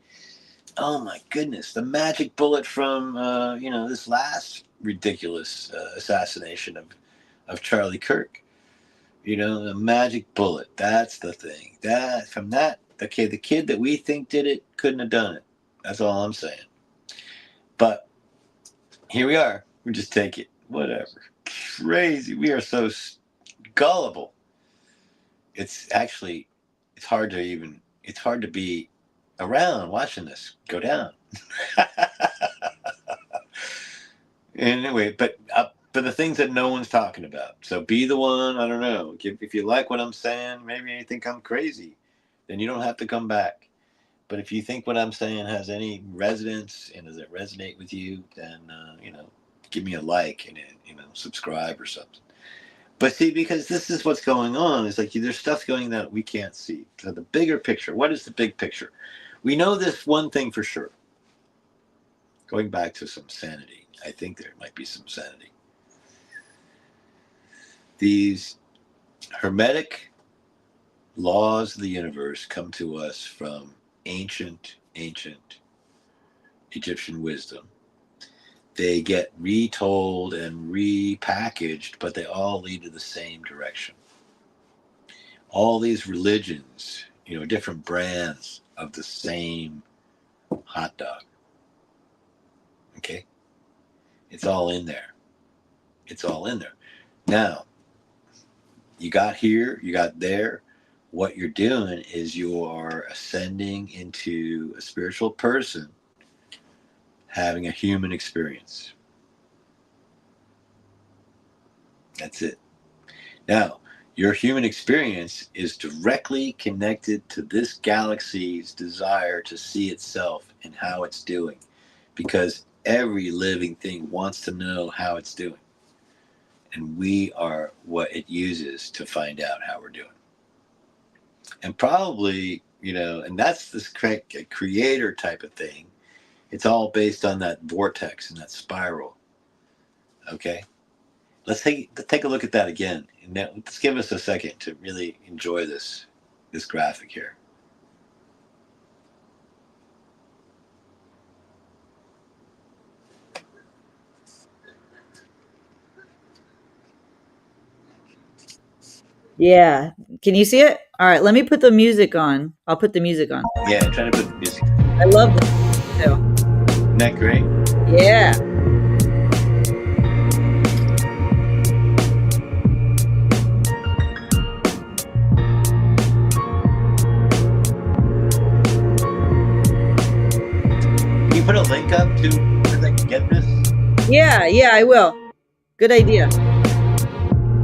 Oh my goodness, the magic bullet from this last ridiculous assassination of Charlie Kirk. The magic bullet. That's the thing. The kid that we think did it couldn't have done it. That's all I'm saying. But here we are. We just take it. Whatever. Crazy. We are so gullible. It's hard to be around watching this go down. Anyway, but the things that no one's talking about. So be the one. I don't know. If you like what I'm saying, maybe you think I'm crazy, then you don't have to come back. But if you think what I'm saying has any resonance and does it resonate with you, then give me a like and subscribe or something. But see, because this is what's going on. It's like there's stuff going that we can't see. So the bigger picture. What is the big picture? We know this one thing for sure. Going back to some sanity. I think there might be some sanity. These hermetic laws of the universe come to us from ancient Egyptian wisdom. They get retold and repackaged, but they all lead to the same direction. All these religions, different brands of the same hot dog. Okay? It's all in there. Now, you got here, you got there. What you're doing is you are ascending into a spiritual person having a human experience. That's it. Now, your human experience is directly connected to this galaxy's desire to see itself and how it's doing, because every living thing wants to know how it's doing. And we are what it uses to find out how we're doing. And probably, and that's this creator type of thing. It's all based on that vortex and that spiral. Okay? Let's take a look at that again. And let's give us a second to really enjoy this graphic here. Yeah. Can you see it? All right, let me put the music on. I'll put the music on. Yeah, trying to put the music. I love this too. Isn't that great? Yeah. Can you put a link up to where they can get this? Yeah, I will. Good idea.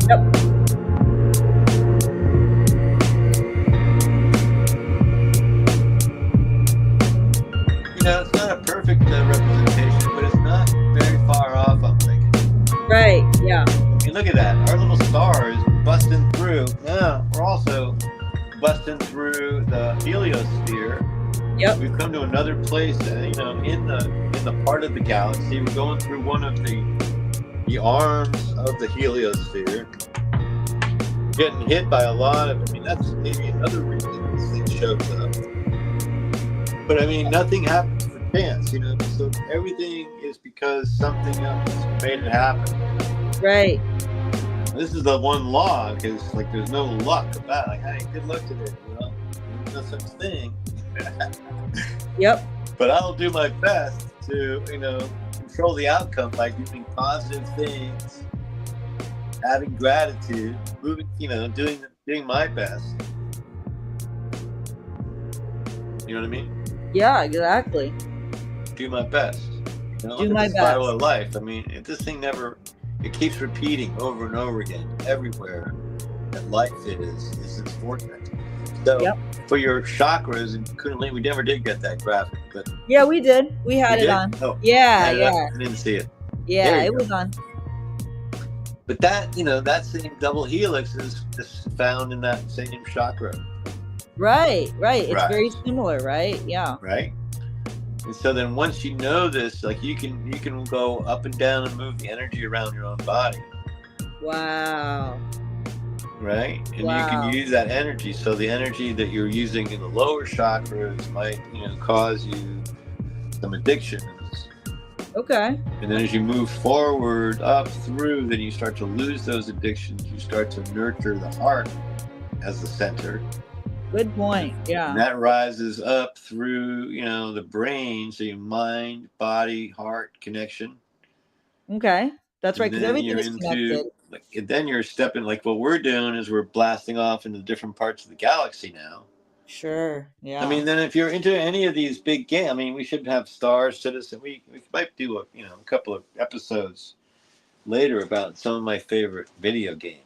Yep. It's not a perfect representation, but it's not very far off, I'm thinking. Right, yeah. I mean, look at that. Our little star is busting through. Now, we're also busting through the heliosphere. Yep. We've come to another place, in the part of the galaxy. We're going through one of the arms of the heliosphere. Getting hit by a lot of, that's maybe another reason this thing shows up. But nothing happens for chance, so everything is because something else made it happen. Right. This is the one law, because there's no luck about it. Hey, good luck today. Well, there's no such thing. Yep. But I'll do my best to, control the outcome by doing positive things, having gratitude, moving, doing my best. You know what I mean? Yeah, exactly. Do my best. Do It's my a spiral best. of life. I mean, this thing it keeps repeating over and over again everywhere that life is its vortex. So Yep. for your chakras and Kundalini, we never did get that graphic, but Yeah, we did. We we had it did. on. Oh, Yeah, had it up. yeah. I didn't see it. There Yeah, you it go. was on. But that same double helix is found in that same chakra, Right, right. It's right? very similar, right? Yeah. Right. And so then once you know this, like you can go up and down and move the energy around your own body, Wow. right? And you can Wow. use that energy. So the energy that you're using in the lower chakras might, cause you some addictions. Okay. And then as you move forward up through, then you start to lose those addictions. You start to nurture the heart as the center. Good point. And Yeah. that rises up through, the brain. So your mind, body, heart connection. Okay. That's right, And because then everything you're is connected. into, like, and then you're stepping, like what we're doing is we're blasting off into different parts of the galaxy now. Sure. I Yeah. mean, then if you're into any of these big games, I mean, we should have Star Citizen. We might do a couple of episodes later about some of my favorite video games.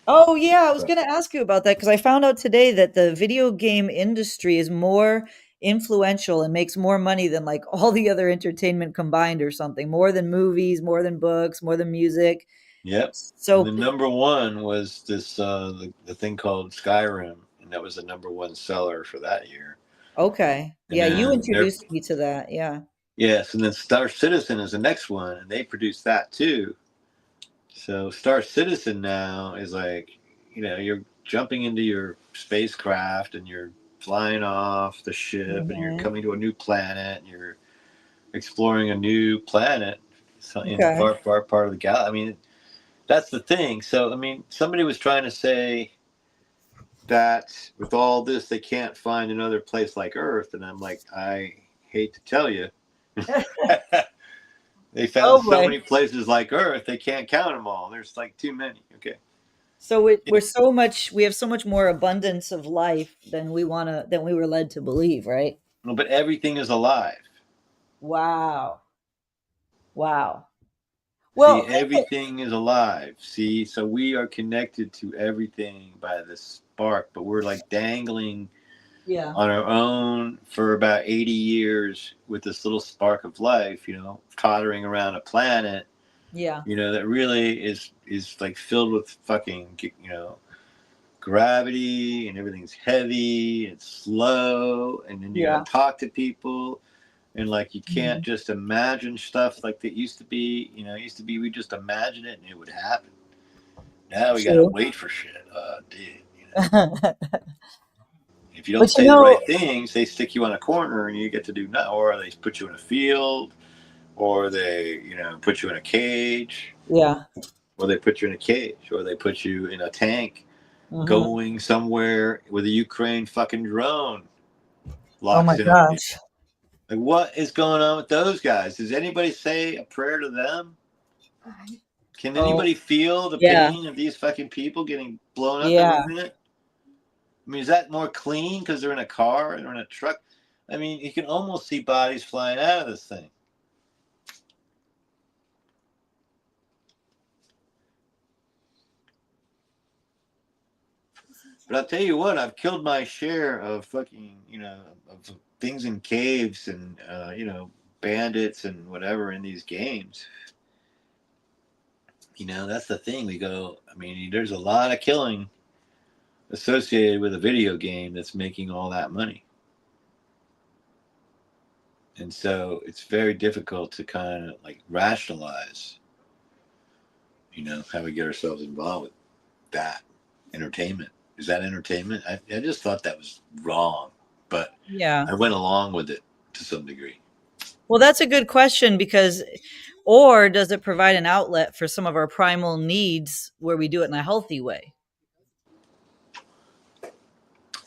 Oh, yeah, I was But gonna ask you about that because I found out today that the video game industry is more influential and makes more money than, like, all the other entertainment combined or something, more than movies, more than books, more than music. yep. And the So number one was this the thing called Skyrim, and that was the number one seller for that year. okay. And Yeah, you then introduced me to that, yeah. yes, and then Star Citizen is the next one, and they produced that too. So Star Citizen now is like, you're jumping into your spacecraft and you're flying off the ship and you're Mhm. coming to a new planet and you're exploring a new planet in Okay. far part of the galaxy. I mean, that's the thing. So I mean, somebody was trying to say that with all this they can't find another place like Earth, and I'm like, I hate to tell you. They found Oh, so boy. many places like Earth, they can't count them all. There's like too many. Okay. So we have so much more abundance of life than we were led to believe, right? But everything is alive. Wow. Wow. See, Well, everything is alive. See, so we are connected to everything by this spark, but we're like dangling yeah. on our own for about 80 years with this little spark of life, tottering around a planet, Yeah. that really is like filled with fucking, gravity, and everything's heavy, it's slow, and then you got Yeah. to talk to people. And like you can't Mhm. just imagine stuff like it used to be. It used to be we just imagine it and it would happen. Now we gotta True. wait for shit. Dude, But if you don't you say the know right things, they stick you on a corner and you get to do nothing. Or they put you in a field, or they put you in a cage, yeah. or they put you in a cage, or they put you in a tank Mhm. going somewhere with a Ukraine fucking drone Oh my locks in on you. gosh. Like, what is going on with those guys? Does anybody say a prayer to them? Can Oh, anybody feel the yeah. pain of these fucking people getting blown up every Yeah. minute? I mean, is that more clean because they're in a car or in a truck? I mean, you can almost see bodies flying out of this thing. But I'll tell you what, I've killed my share of fucking, of things in caves and, bandits and whatever in these games. That's the thing. We go, I mean, there's a lot of killing associated with a video game that's making all that money. And so it's very difficult to kind of like rationalize, how we get ourselves involved with that entertainment. Is that entertainment? I just thought that was wrong, but Yeah. I went along with it to some degree. Well, that's a good question because or does it provide an outlet for some of our primal needs where we do it in a healthy way?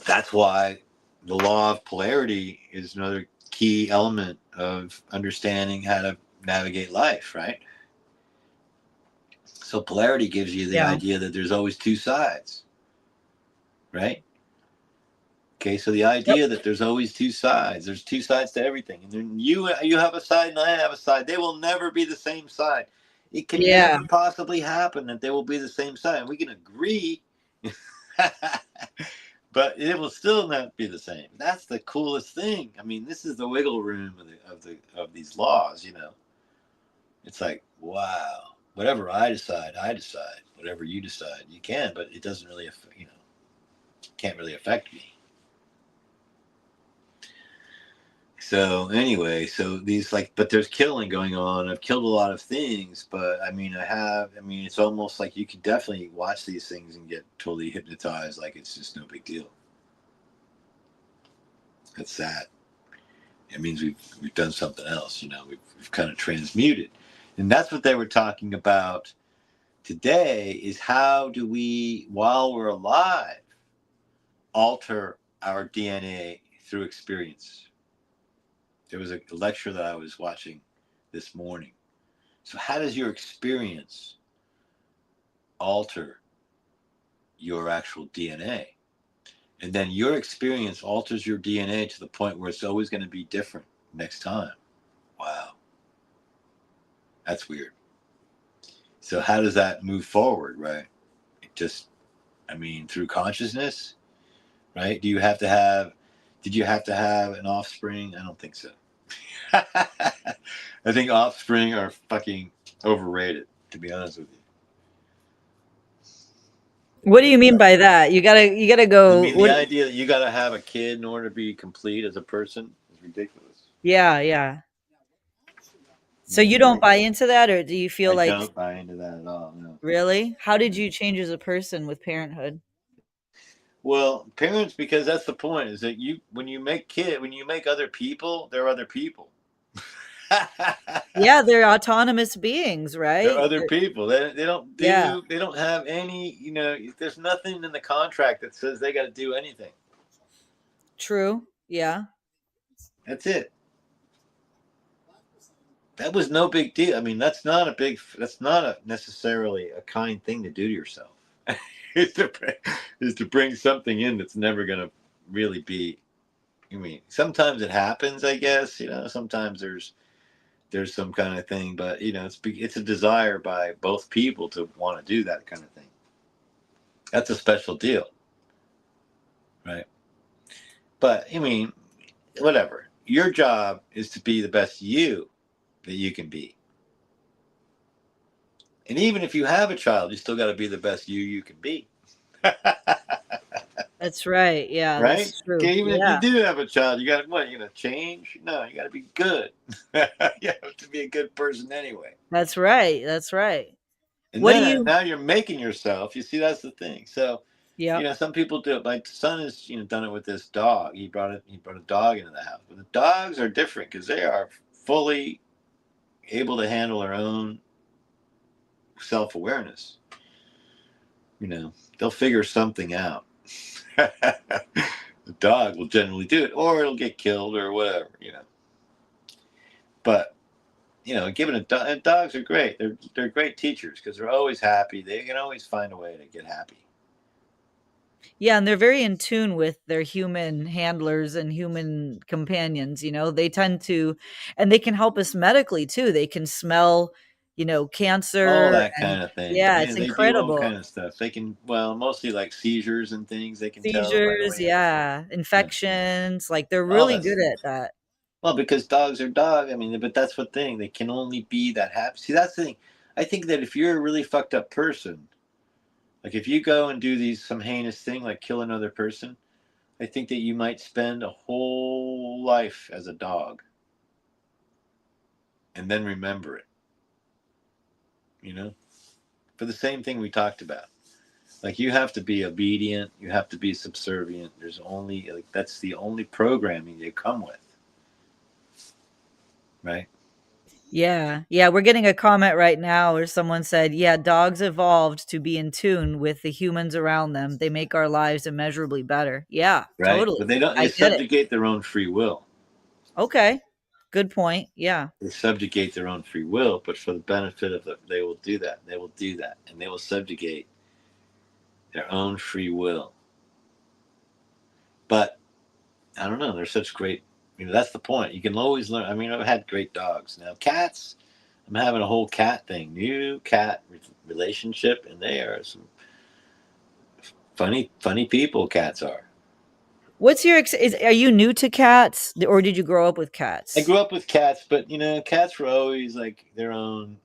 That's why the law of polarity is another key element of understanding how to navigate life, right? So polarity gives you the Yeah. idea that there's always two sides, right? Okay, so the idea that there's always two sides, there's two sides to everything, and then you have a side and I have a side. They will never be the same side. It can Yeah. never possibly happen that they will be the same side. We can agree, but it will still not be the same. That's the coolest thing. I mean, this is the wiggle room of these laws. You know, it's like wow. Whatever I decide, I decide. Whatever you decide, you can, but it doesn't really, can't really affect me. So anyway, so these like, but there's killing going on. I've killed a lot of things, but I mean, it's almost like you can definitely watch these things and get totally hypnotized. Like it's just no big deal. That's sad. It means we've done something else. We've kind of transmuted, and that's what they were talking about today. Is how do we, while we're alive, alter our DNA through experience? There was a lecture that I was watching this morning. So how does your experience alter your actual DNA? And then your experience alters your DNA to the point where it's always going to be different next time. Wow. That's weird. So how does that move forward, right? It just, through consciousness, right? Did you have to have an offspring? I don't think so. I think offspring are fucking overrated, to be honest with you. What do you mean by that? You gotta I go. mean, the idea that you got to have a kid in order to be complete as a person is ridiculous. Yeah, yeah. So you don't Like, buy into that, or do you feel I like don't buy into that at all. No. really? How did you change as a person with parenthood? Well, parents, because that's the point, is that when you make other people, they're other people. Yeah, they're autonomous beings, They're right? other people. Yeah, They don't have any, there's nothing in the contract that says they got to do anything. true. Yeah. That's it. That was no big deal. I mean, that's not necessarily a kind thing to do to yourself. is to is to bring something in that's never going to really be. Sometimes it happens, I guess. Sometimes there's some kind of thing, but it's a desire by both people to want to do that kind of thing. That's a special deal, right? But whatever. Your job is to be the best you that you can be. And even if you have a child, you still got to be the best you can be. That's right. Yeah, Right? that's true. Okay, even if you Yeah. do have a child, you got what? You gonna change? No, you got to be good. You have to be a good person anyway. That's right. That's right. And What do then you now you're making yourself. You see, that's the thing. So Yep. some people do it. My son has done it with this dog. He brought a dog into the house. But the dogs are different because they are fully able to handle their own self awareness. They'll figure something out. The dog will generally do it, or it'll get killed, or whatever. But given and dogs are great. They're great teachers because they're always happy. They can always find a way to get happy. Yeah, and they're very in tune with their human handlers and human companions, they tend to and they can help us medically too. They can smell, All cancer that and kind of thing. yeah, Yeah, it's they do all incredible. kind of stuff. They can, well, mostly like seizures and things. They can tell right Seizures, away. yeah, Yeah, infections, like they're all really that good stuff. at that. Well, because dogs are dogs. But that's the thing. They can only be that happy. See, that's the thing. I think that if you're a really fucked up person, like if you go and do some heinous thing, like kill another person, I think that you might spend a whole life as a dog and then remember it, for the same thing we talked about. Like you have to be obedient, you have to be subservient. That's the only programming they come with, right? Yeah. Yeah, we're getting a comment right now where someone said, "Yeah, dogs evolved to be in tune with the humans around them. They make our lives immeasurably better." Yeah, Right? totally. But they don't. I They get it. subjugate their own free will. Okay. Good point. Yeah. They subjugate their own free will, but for the benefit of they will do that. They will do that, and they will subjugate their own free will. But I don't know. They're such great. That's the point. You can always learn. I've had great dogs. Now cats. I'm having a whole cat thing, new cat relationship, and they are some funny people. Cats are. What's your are you new to cats or did you grow up with I cats? grew up with cats, but cats were always like their own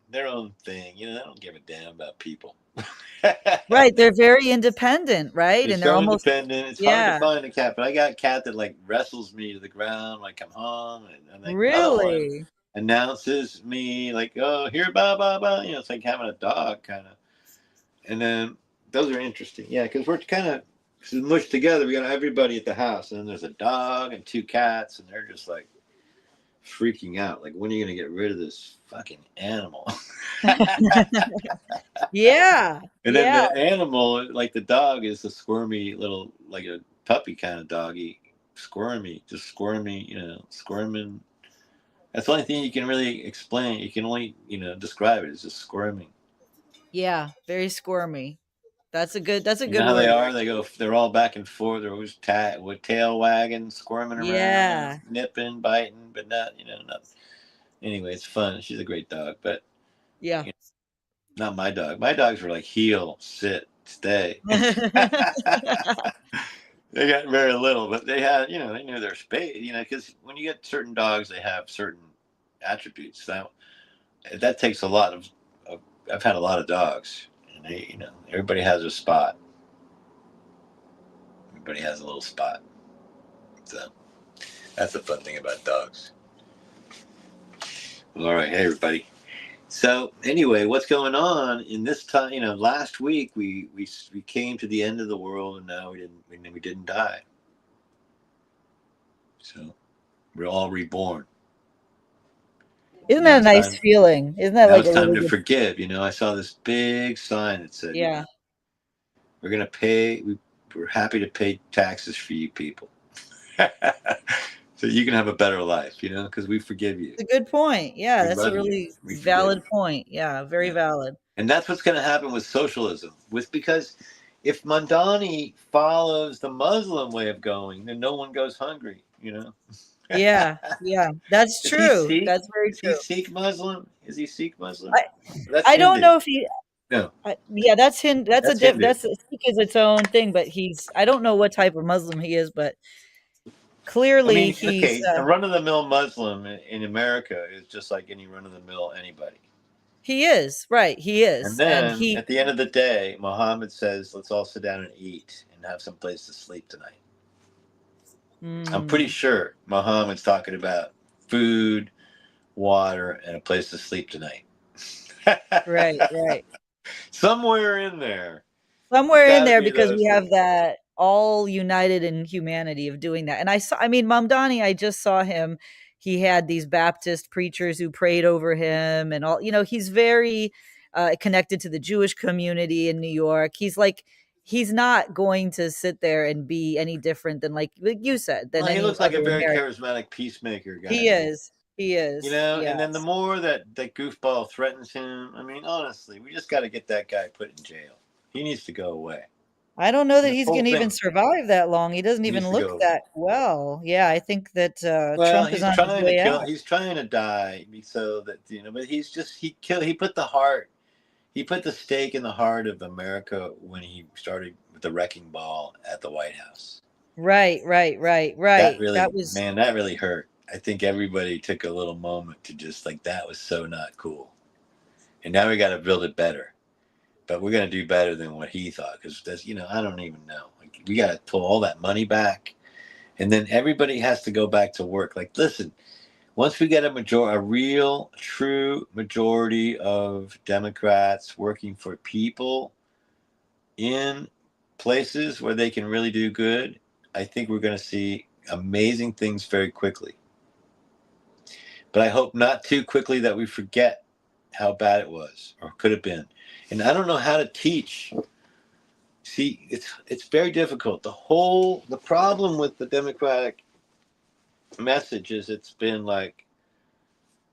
thing. They don't give a damn about people. Right, they're very independent, right? They're And they're so almost independent. It's hard to yeah. find a cat, but I got a cat that like wrestles me to the ground when I come home, and like another one Really? announces me like, "Oh, here, blah blah blah." It's like having a dog kind of. And then those are interesting, yeah, because we're kind of mushed together. We got everybody at the house, and then there's a dog and two cats, and they're just like freaking out. Like, when are you gonna get rid of this fucking animal? Yeah. And then Yeah. the animal, like the dog, is a squirmy little, like a puppy kind of doggy, squirmy, just squirmy, squirming. That's the only thing you can really explain. You can only, describe it as just squirming. Yeah, very squirmy. That's a You know good how they word. are? They're all back and forth. They're always with tail wagging, squirming around, Yeah. nipping, biting, but not. Anyway, it's fun. She's a great dog, but Yeah. you know, not my dog. My dogs were like heel, sit, stay. They got very little, but they had, they knew their space, because when you get certain dogs, they have certain attributes. Now, that takes a lot of I've had a lot of dogs, and everybody has a spot. Everybody has a little spot. So that's the fun thing about dogs. All right, hey everybody. So anyway, what's going on in this time? Last week we came to the end of the world, and now we didn't die. So we're all reborn. Isn't Now that a it's nice time. feeling? Isn't that Now like it's a time really to good forgive. I saw this big sign that said, yeah. we're gonna pay. We're happy to pay taxes for you people, so you can have a better life. Because we forgive you. It's a good point. Yeah, We that's a love you. really We forgive valid you. point. Yeah, very Yeah. valid. And that's what's going to happen with socialism. Because if Mandani follows the Muslim way of going, then no one goes hungry. Yeah. Yeah. That's Is he true. Sikh? That's very Is he true. Sikh Muslim? Is he Sikh Muslim? I That's I don't Hindu. know if he No, yeah, that's him. That's that's Hindu. that's Sikh is its own thing, but I don't know what type of Muslim he is, but I clearly mean, he's okay, a run-of-the-mill Muslim in America is just like any run-of-the-mill anybody. he is, right, he And is. And then he at the end of the day, Muhammad says, "Let's all sit down and eat and have some place to sleep tonight." I'm pretty mm, sure Muhammad's talking about food, water, and a place to sleep tonight. right, right. Somewhere in there, there's Somewhere in got to there be because those we have things. that all united in humanity of doing that. And I mean, Mamdani, I just saw him. He had these Baptist preachers who prayed over him and all, he's very connected to the Jewish community in New York. He's not going to sit there and be any different than like you said, than Well, he any looks like a other very American. charismatic peacemaker guy He to me. is. He is. And then the Yes. more that goofball threatens him, I mean, honestly, we just got to get that guy put in jail. He needs to go away. I don't know that This he's whole gonna even thing survive that long. He doesn't needs even to look go. that well. Yeah, I think that, Well, Trump is he's on his trying to way kill. out. He's trying to die so that but he's just he killed. He put the heart. He put the stake in the heart of America when he started with the wrecking ball at the White House. Right, right, right, That right. really, That was man, that really hurt. I think everybody took a little moment to just like, that was so not cool. And now we got to build it better. But we're going to do better than what he thought. Because that's, I don't even know. Like, we got to pull all that money back. And then everybody has to go back to work. Like, listen, once we get a real, true majority of Democrats working for people in places where they can really do good, I think we're going to see amazing things very quickly. But I hope not too quickly that we forget how bad it was or could have been. And I don't know how to teach. See, it's very difficult. The problem with the Democratic message is it's been like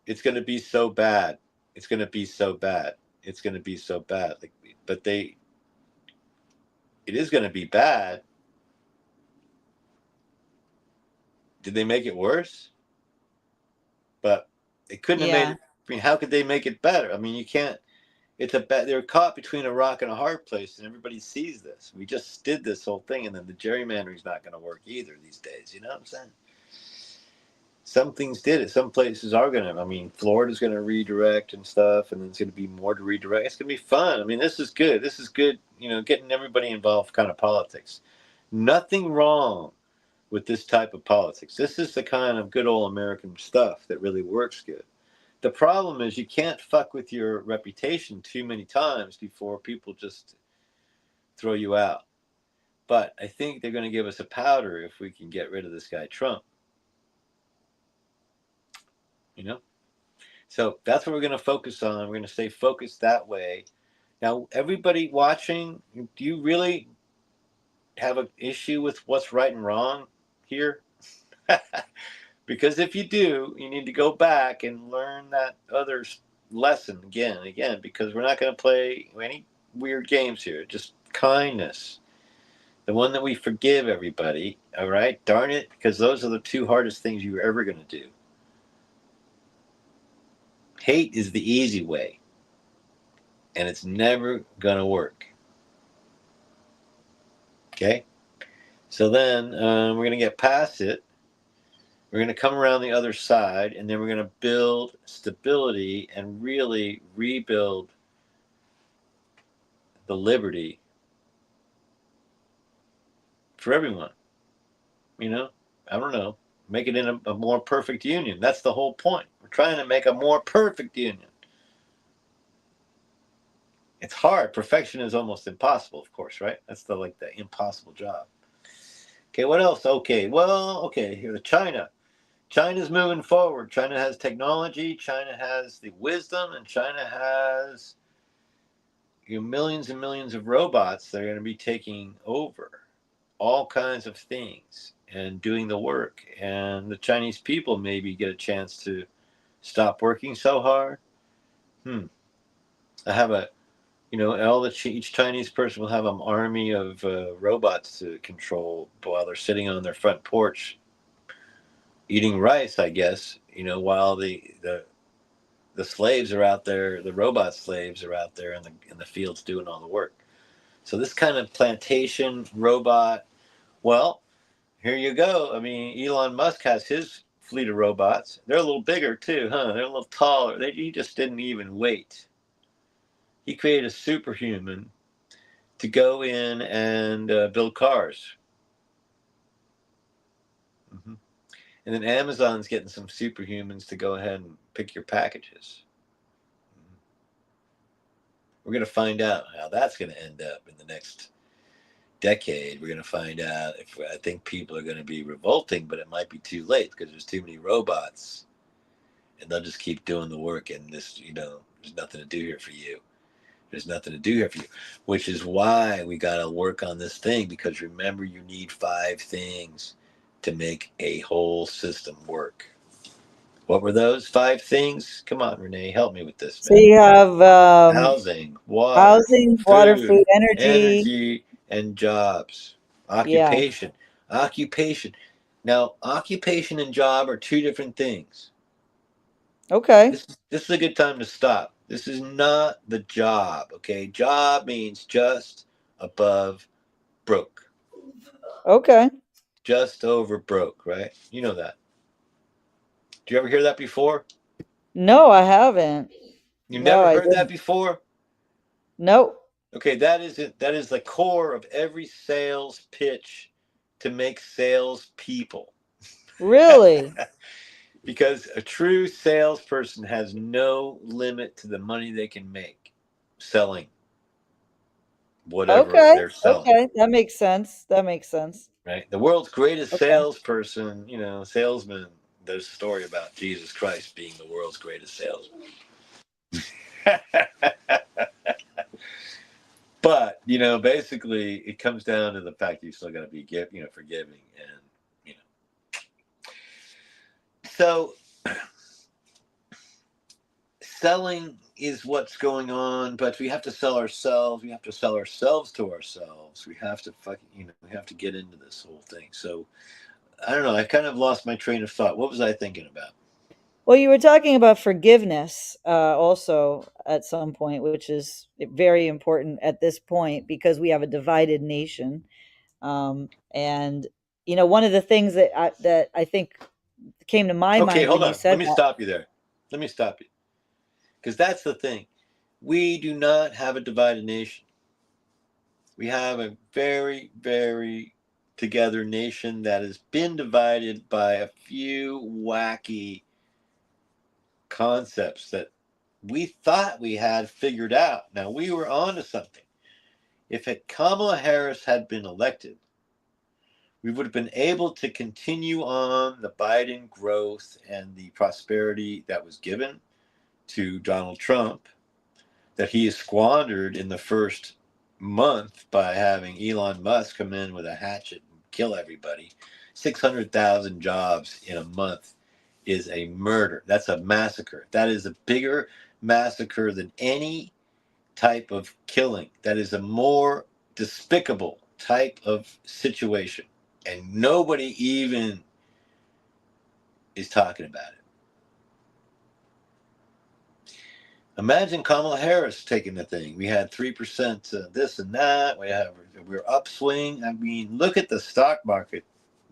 it's going to be so bad. It's going to be so bad. It's going to be so bad. Like, but it is going to be bad. Did they make it worse? But they couldn't have made Yeah. it. I mean, how could they make it better? I mean, you can't. It's a bad. They're caught between a rock and a hard place, and everybody sees this. We just did this whole thing, and then the gerrymandering's not going to work either these days. You know what I'm saying? Some things did it. Some places are going to. I mean, Florida's going to redirect and stuff, and then it's going to be more to redirect. It's going to be fun. I mean, this is good. This is good. You know, getting everybody involved, kind of politics. Nothing wrong with this type of politics. This is the kind of good old American stuff that really works good. The problem is you can't fuck with your reputation too many times before people just throw you out. But I think they're going to give us a powder if we can get rid of this guy Trump. You know? So that's what we're going to focus on. We're going to stay focused that way. Now, everybody watching, do you really have an issue with what's right and wrong here? Because if you do, you need to go back and learn that other lesson again and again, because we're not going to play any weird games here. Just kindness. The one that we forgive everybody, all right? Darn it, because those are the two hardest things you're ever going to do. Hate is the easy way, and it's never going to work. Okay? So then we're going to get past it. We're going to come around the other side, and then we're going to build stability and really rebuild the liberty for everyone. You know, I don't know. Make it in a more perfect union. That's the whole point. We're trying to make a more perfect union. It's hard. Perfection is almost impossible, of course, right? That's the impossible job. Okay, what else? Okay, well, okay, here China. China's moving forward. China has technology, China has the wisdom, and China has millions and millions of robots that are going to be taking over all kinds of things and doing the work. And the Chinese people maybe get a chance to stop working so hard. I have each Chinese person will have an army of robots to control while they're sitting on their front porch eating rice, I guess, while the slaves are out there, the robot slaves are out there in the fields doing all the work. So this kind of plantation robot, well, here you go. I mean, Elon Musk has his fleet of robots. They're a little bigger too, huh? They're a little taller. He just didn't even wait. He created a superhuman to go in and build cars. Mm-hmm. And then Amazon's getting some superhumans to go ahead and pick your packages. Mm-hmm. We're going to find out how that's going to end up in the next decade. We're going to find out if I think people are going to be revolting, but it might be too late because there's too many robots, and they'll just keep doing the work. And there's nothing to do here for you. There's nothing to do here for you, which is why we got to work on this thing. Because remember, you need 5 things to make a whole system work. What were those 5 things? Come on, Renee, help me with this, So man. you have Housing, water, housing, water, food, food, energy. energy, and jobs. Yeah. Occupation. Occupation. Now, occupation and job are 2 different things. Okay. This is a good time to stop. This is not the job, okay? Job means just above broke. Okay. Just over broke, right? You know that. Do you ever hear that before? No, I haven't. You No, never I heard that didn't. before? Nope. Okay, that is it. That is the core of every sales pitch to make sales people. Really? Because a true salesperson has no limit to the money they can make selling whatever Okay. they're selling. Okay. That makes sense. That makes sense. Right? The world's greatest Okay. salesperson, salesman. There's a story about Jesus Christ being the world's greatest salesman. But basically, it comes down to the fact that you still got to be, forgiving, and so selling is what's going on, but we have to sell ourselves. We have to sell ourselves to ourselves. We have to fucking, we have to get into this whole thing. So I don't know. I kind of lost my train of thought. What was I thinking about? Well, you were talking about forgiveness also at some point, which is very important at this point because we have a divided nation. And one of the things that I think came to my Okay, mind hold when you on. Let said me that. stop you there. Let me stop you. Because that's the thing. We do not have a divided nation. We have a very, very together nation that has been divided by a few wacky concepts that we thought we had figured out. Now, we were on to something. If Kamala Harris had been elected, we would have been able to continue on the Biden growth and the prosperity that was given to Donald Trump, that he has squandered in the first month by having Elon Musk come in with a hatchet and kill everybody. 600,000 jobs in a month is a murder. That's a massacre. That is a bigger massacre than any type of killing. That is a more despicable type of situation. And nobody even is talking about it. Imagine Kamala Harris taking the thing. We had 3% this and that. We're upswing. I mean, look at the stock market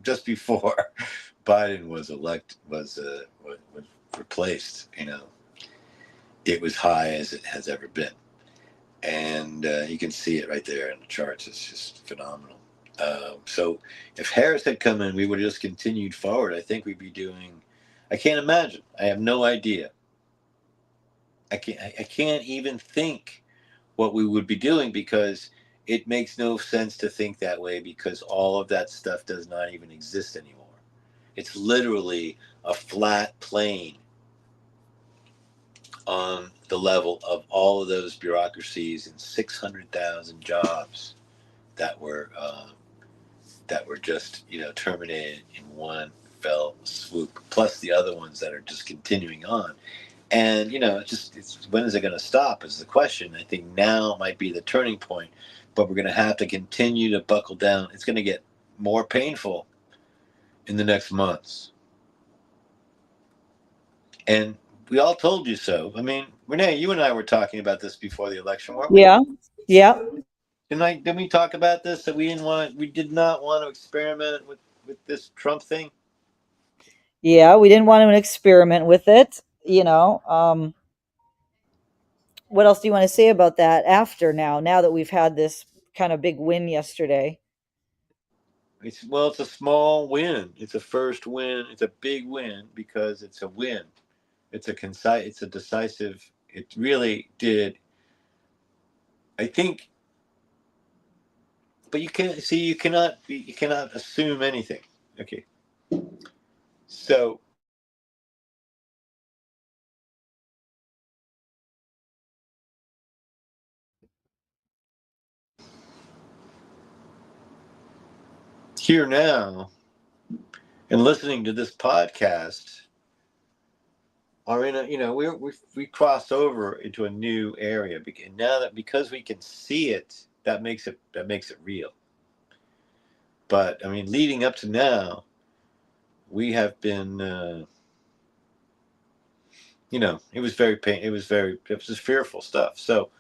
just before Biden was replaced. It was high as it has ever been, and you can see it right there in the charts. It's just phenomenal. So if Harris had come in, we would have just continued forward. I think we'd be doing. I can't imagine. I have no idea. I can't even think what we would be doing because it makes no sense to think that way because all of that stuff does not even exist anymore. It's literally a flat plane on the level of all of those bureaucracies and 600,000 jobs that were just terminated in one fell swoop, plus the other ones that are just continuing on. And it's when is it going to stop is the question. I think now might be the turning point, but we're going to have to continue to buckle down. It's going to get more painful in the next months. And we all told you so. I mean, Renee, you and I were talking about this before the election, weren't we? Yeah. Yeah. Didn't we talk about this that we did not want to experiment with this Trump thing? Yeah. We didn't want to experiment with it. What else do you want to say about that after now that we've had this kind of big win yesterday? It's a small win. It's a first win. It's a big win because it's a win. It's a decisive. It really did. I think, but you can't see. You cannot assume anything. Okay. So here now and listening to this podcast are in a we crossed over into a new area, and now that because we can see it, that makes it real. But I mean, leading up to now, we have been. It was very pain. It was just fearful stuff. So,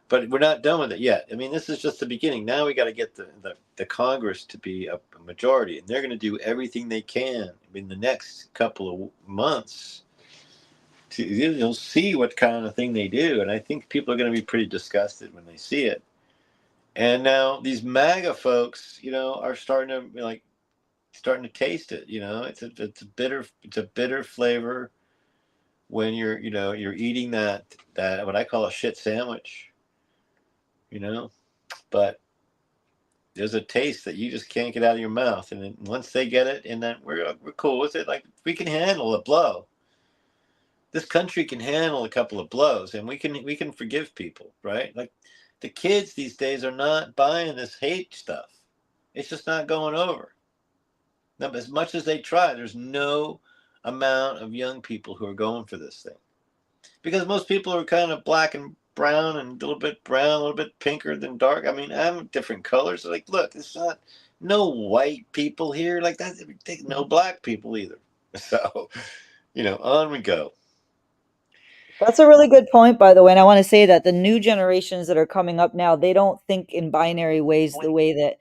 but we're not done with it yet. I mean, this is just the beginning. Now we got to get the Congress to be a majority, and they're going to do everything they can in the next couple of months to you'll see what kind of thing they do, and I think people are going to be pretty disgusted when they see it. And now these MAGA folks, are starting to taste it. It's a bitter flavor when you're eating that what I call a shit sandwich, you know. But there's a taste that you just can't get out of your mouth, and then once they get it, and then we're cool with it. Like we can handle a blow. This country can handle a couple of blows, and we can forgive people, right? Like the kids these days are not buying this hate stuff. It's just not going over. Now, as much as they try, there's no amount of young people who are going for this thing. because most people are kind of black and brown and a little bit brown, a little bit pinker than dark. I mean, I'm different colors. Like, look, it's not no white people here. Like that, no black people either. So, on we go. That's a really good point, by the way. And I want to say that the new generations that are coming up now, they don't think in binary ways the way that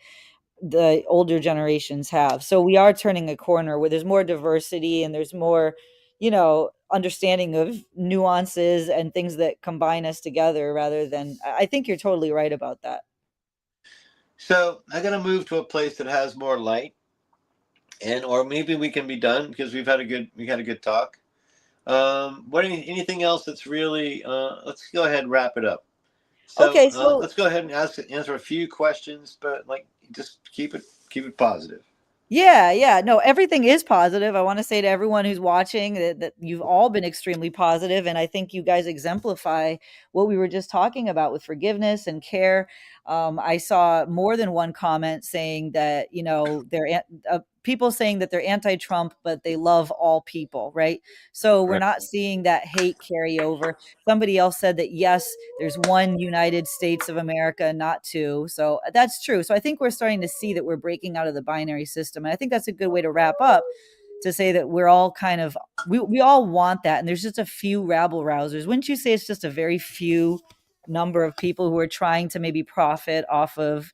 the older generations have. So we are turning a corner where there's more diversity and there's more, understanding of nuances and things that combine us together rather than, I think you're totally right about that. So I gotta move to a place that has more light, and or maybe we can be done because we had a good talk. Anything else that's really? Let's go ahead and wrap it up. So Okay, so let's go ahead and answer a few questions, but like just keep it positive. yeah, yeah. No, everything is positive. I want to say to everyone who's watching that you've all been extremely positive, and I think you guys exemplify what we were just talking about with forgiveness and care. I saw more than one comment saying that people saying that they're anti-Trump, but they love all people, right? So we're Right. not seeing that hate carry over. Somebody else said that yes, there's one United States of America, not two. So that's true. So I think we're starting to see that we're breaking out of the binary system. And I think that's a good way to wrap up, to say that we're all kind of we all want that. And there's just a few rabble rousers. Wouldn't you say it's just a very few number of people who are trying to maybe profit off of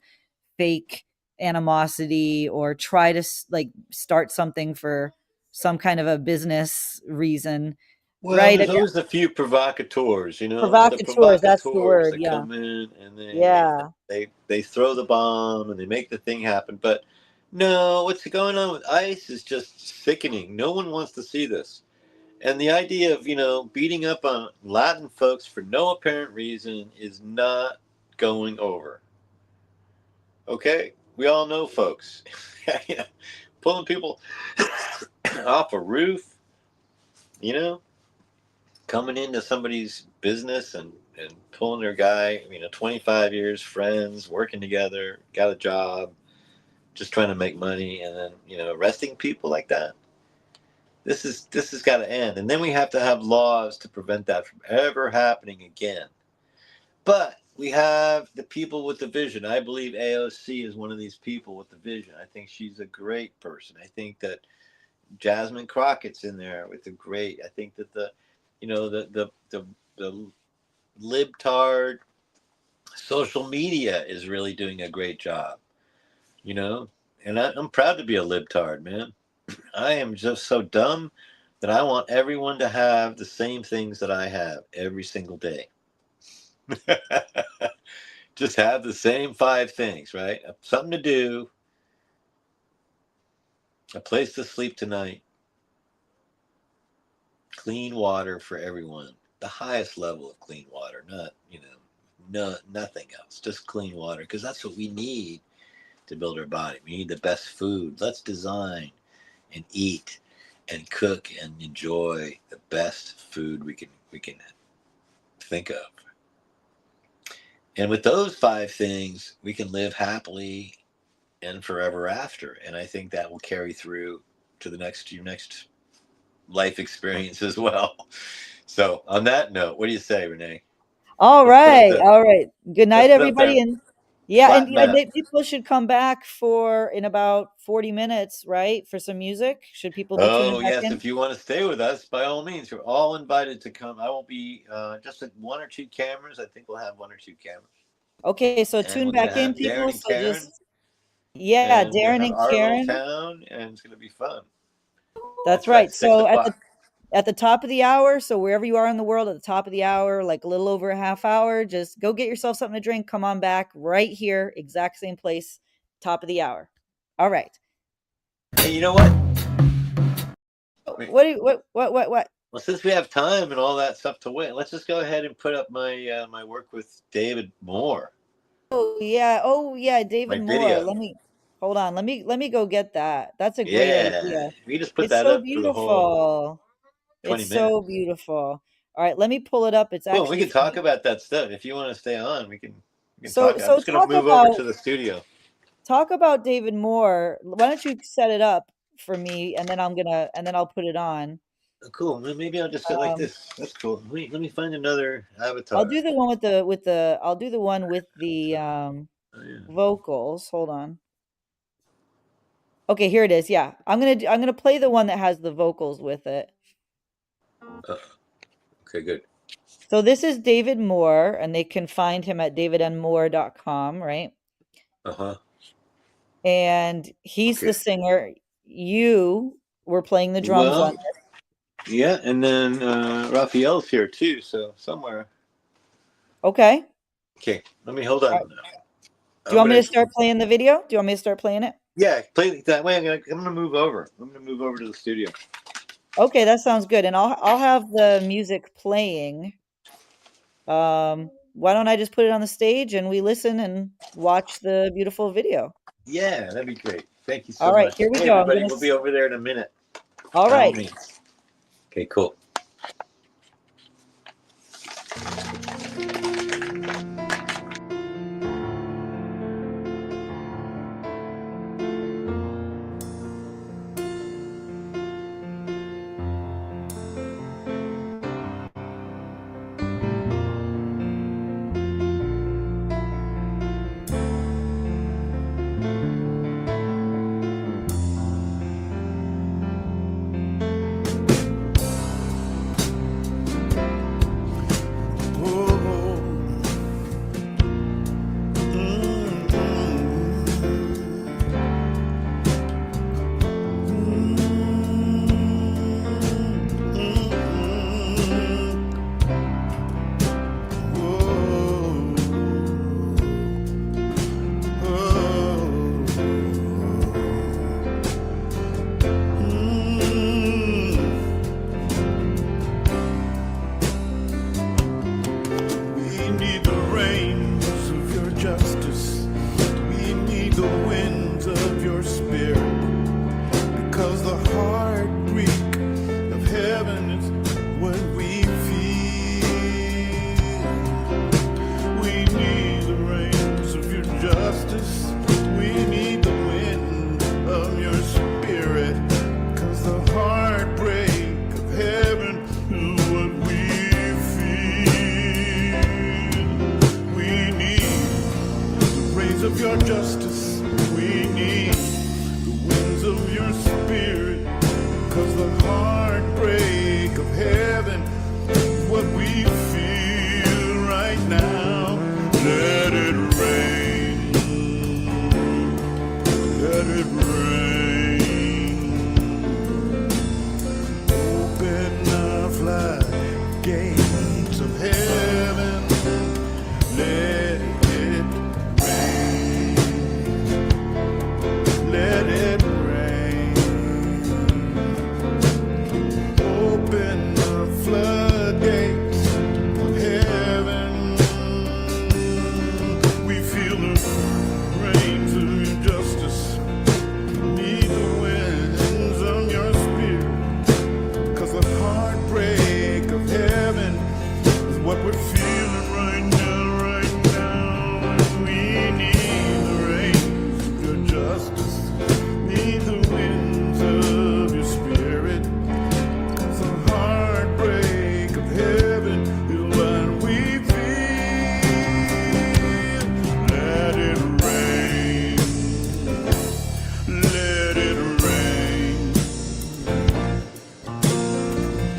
fake animosity or try to like start something for some kind of a business reason, Well, right? I there's mean, always a few provocateurs. It's the provocateurs, that's the provocateurs word. that Yeah. come in and Yeah. they throw the bomb and they make the thing happen. But no, what's going on with ICE is just sickening. No one wants to see this. And the idea of, beating up on Latin folks for no apparent reason is not going over. Okay? We all know folks. Yeah, pulling people off a roof, you know, coming into somebody's business and pulling their guy, 25 years, friends, working together, got a job, just trying to make money, and then, arresting people like that. This has got to end. And then we have to have laws to prevent that from ever happening again. But we have the people with the vision. I believe AOC is one of these people with the vision. I think she's a great person. I think that Jasmine Crockett's in there with the great. I think that the libtard social media is really doing a great job. You know, and I'm proud to be a libtard, man. I am just so dumb that I want everyone to have the same things that I have every single day. Just have the same five things, right? Something to do, a place to sleep tonight, clean water for everyone, the highest level of clean water, not, nothing else, just clean water, because that's what we need to build our body. We need the best food. Let's design and eat and cook and enjoy the best food we can think of. And with those five things, we can live happily and forever after. And I think that will carry through to your next life experience as well. So on that note, what do you say, Renee? All Let's put up right. the All right. Good let's night, put up everybody. that And yeah, flat map. people should come back for in about 40 minutes, right? For some music. Should people be tuning Oh back yes, in? if you want to stay with us, by all means, you're all invited to come. I will be just at one or two cameras. I think we'll have one or two cameras, Okay, so and tune we're gonna back in, have Darren people. and So Karen, just yeah, and we're gonna Darren have and our little Karen. town, and it's gonna be fun. That's That's right, right. six So o'clock. at the top of the hour, so wherever you are in the world, at the top of the hour, like a little over a half hour, just go get yourself something to drink. Come on back right here, exact same place, top of the hour. All right. Hey, you know what? Wait, What do you, what? well, since we have time and all that stuff to wait, let's just go ahead and put up my work with David Moore, Oh yeah, David my Moore. video. Let me go get that. That's a great Yeah, idea. we just put It's that so up for the whole beautiful. It's 20 so minutes. beautiful. All right, let me pull it up. It's Well, we actually can talk about that stuff if you want to stay on. We can so talk. I'm so just gonna move over to the studio. talk about David Moore. Why don't you set it up for me and then I'll put it on. Cool. Maybe I'll just sit like Um, this. That's cool. Let me find another I'll avatar. do the one with the I'll do the one with the Oh, yeah. vocals. Hold on. Okay, here it is. Yeah. I'm gonna play the one that has the vocals with it. Oh, okay, good. So this is David Moore, and they can find him at davidnmoore.com, right? Uh-huh. And he's the Okay. singer. You were playing the drums on Well, this. yeah, and then Raphael's here too, so somewhere. Okay. Okay, let me hold All right. on. Do you I'm want me gonna to start playing the video? Do you want me to start playing it? yeah, play that way. I'm gonna move over. I'm gonna move over to the studio. Okay, that sounds good. And I'll have the music playing. Why don't I just put it on the stage and we listen and watch the beautiful video? Yeah, that'd be great. Thank you All so right, much. here we Hey go. everybody, we'll be over there in a minute. All By all right. means. Okay, cool. We need the rains of your justice. We need the winds of your spirit. Because the heartbreak of heaven is what we feel. We need the rains of your justice. We need the wind of your spirit. Because the heartbreak of heaven is what we feel. We need the rays of your justice. We need the winds of your spirit. Cause the heartbreak of heaven is what we feel right now. Let it rain. Let it rain. Open the floodgates of heaven. Let it rain. Let it rain. Open the floodgates of heaven. We feel the rains of your justice. Need the winds of your spirit. Cause the heartbreak of heaven is what we're feeling right now, right now. We need the rains of your justice. Need the winds of your spirit. Cause the heartbreak of heaven is what we feel. Let it rain. Let it rain.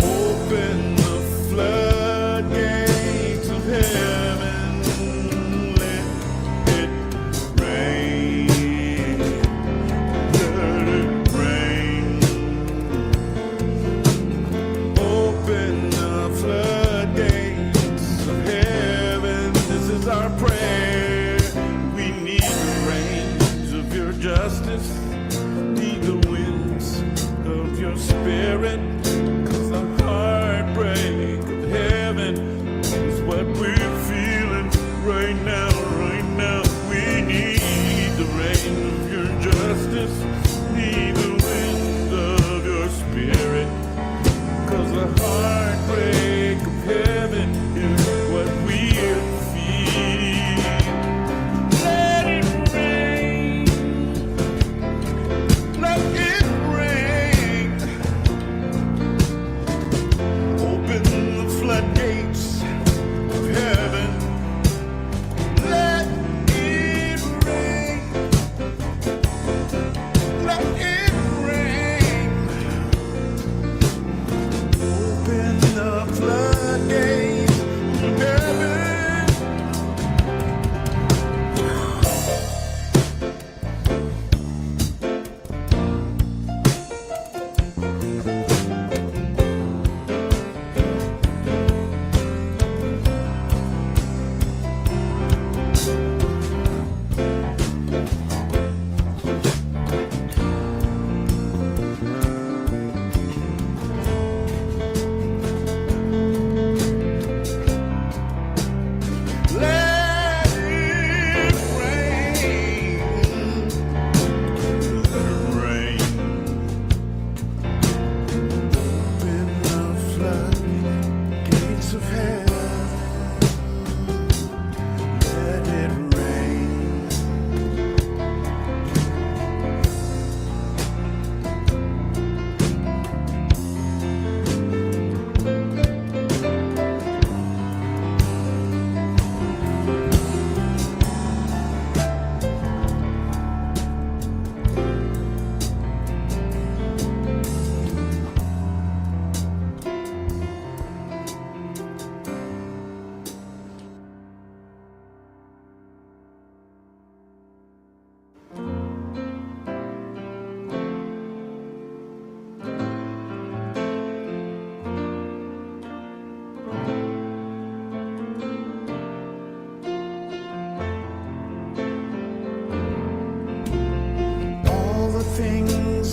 Open the floodgates of heaven. Let it rain. Let it rain. Open the floodgates of heaven. This is our prayer. We need the rains of your justice. Need the winds of your spirit. Cause the heartbreak of heaven is what we're feeling right now, right now. We need the rain of your justice. Need the wind of your spirit. Cause the heartbreak of heaven is what we feel. Let it rain. Let it rain.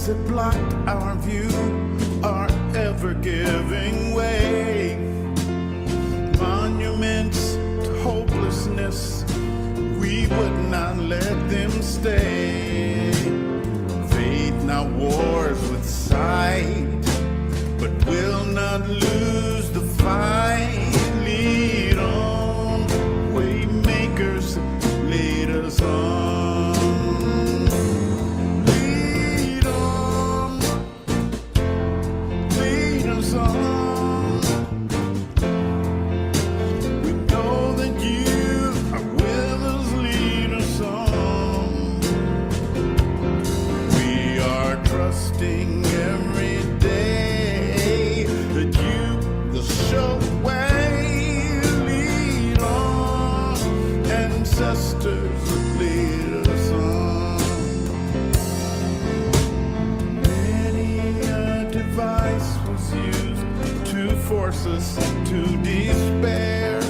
that block our view are ever giving way. Monuments to hopelessness, we would not let them stay. Faith now wars with sight, but will not lose the fight. Lead on, waymakers, lead us on. Lead on, lead us on. We know that you are with us, lead us on. We are trusting every day that you will show the way. Lead on, ancestors, lead us on. Many a device was used to force us to despair.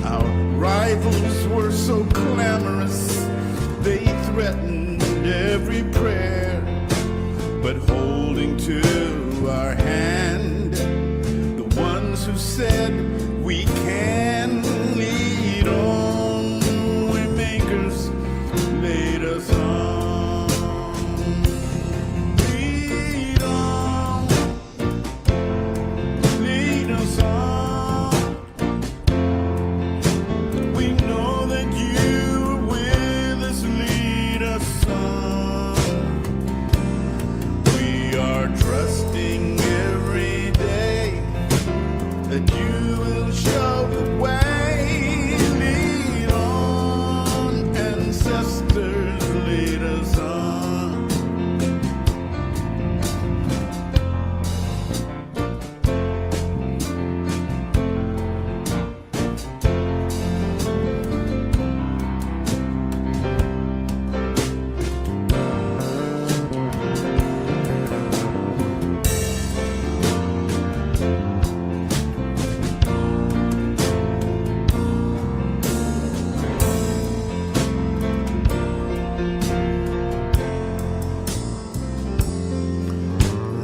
Our rivals were so clamorous, they threatened every prayer. But holding to our hand, the ones who said we can, lead on, waymakers, lead us on. Lead on, lead us on. We know that you are with us, lead us on. We are trusting every day that you will show the way. Lead on, ancestors, lead us on.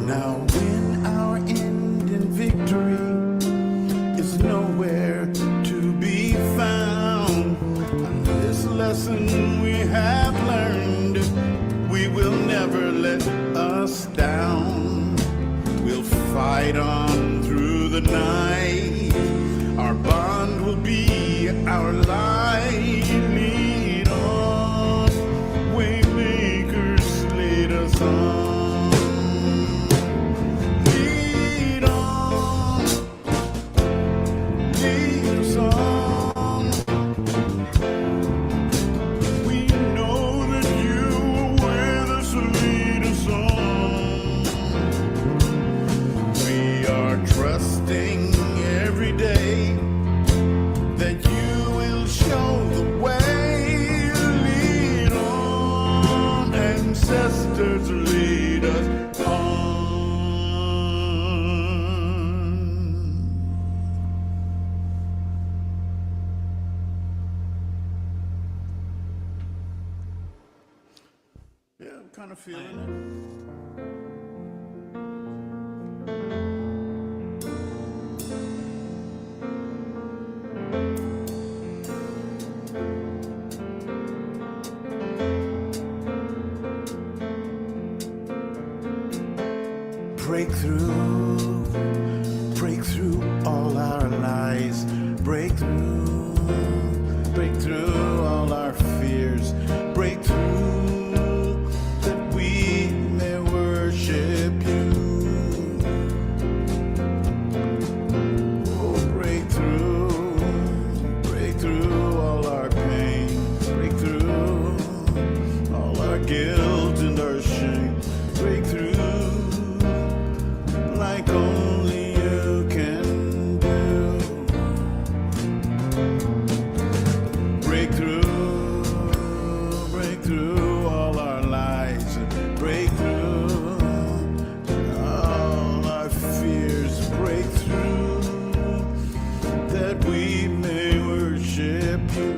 Now when our end in victory is nowhere to be found, on this lesson we have learned, we will never let us down. We'll fight on through the night. Our bond will be our light. Lead on, waymakers, lead us on. Lead on, lead us on. We know that you are with us, lead us on. We are trusting every day that you will show the way. Lead on, ancestors, lead us on. Yeah, I'm kind of feeling it. Breakthrough, breakthrough all our lies. Breakthrough, breakthrough all our fears. Breakthrough that we may worship you. Oh, breakthrough, breakthrough all our pain. Breakthrough all our guilt and our shame. Breakthrough like only you can do. Breakthrough, breakthrough all our lies. Breakthrough all our fears. Breakthrough that we may worship you.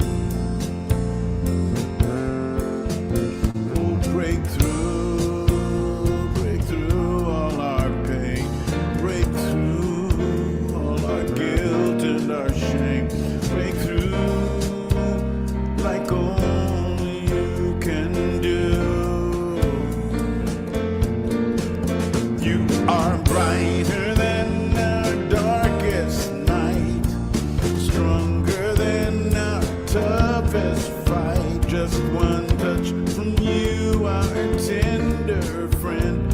Oh, breakthrough, breakthrough. tender friend.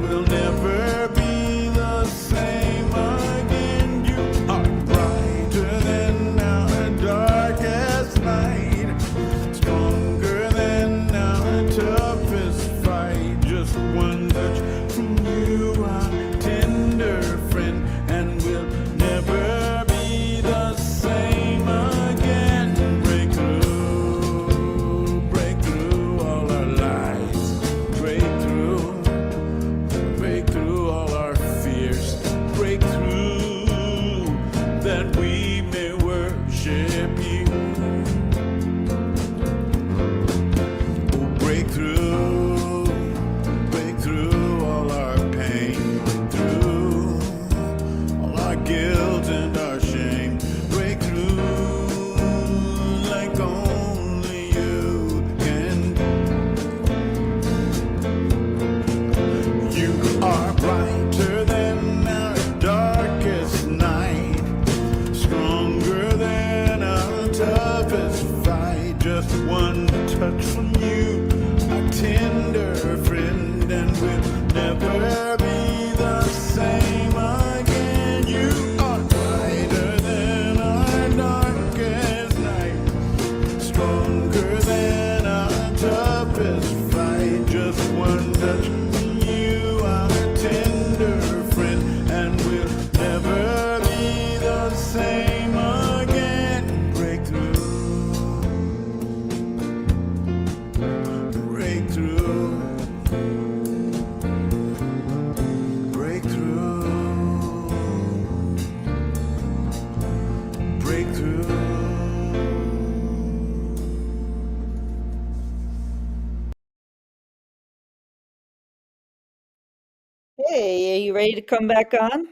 We'll never be the same again. You are brighter than our darkest night, stronger than our toughest fight. Just one touch from you, our tender friend, and we'll never be the same again. Break through all our lies, break through all our fears, break through that we may worship you. Oh, break through all our pain, break through all our guilt and our shame, break through like only you can. You are brighter than our darkest night, stronger than our toughest fight. Just one touch from you, our tender friend, and we'll never be the same again. You are brighter than our darkest night, stronger than our toughest fight. Just one touch from you, our tender friend, and we'll never be the same again. Break through, break through, break through, break through. Hey, are you ready to come back on?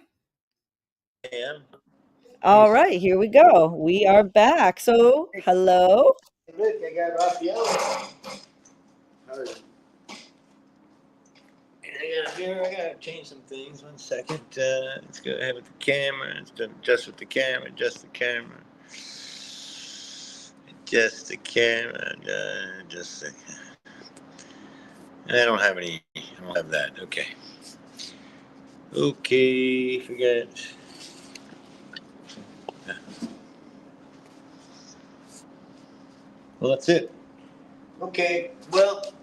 And All right, here we go. We are back. So, hello. look, I got Raphael. I gotta change some things. 1 second. Let's go ahead with the camera. Let's adjust with the camera. Adjust the camera. Adjust the camera. Just a second. I don't have any. I don't have that. Okay. Okay. Forget. Well, that's it. Okay. Well,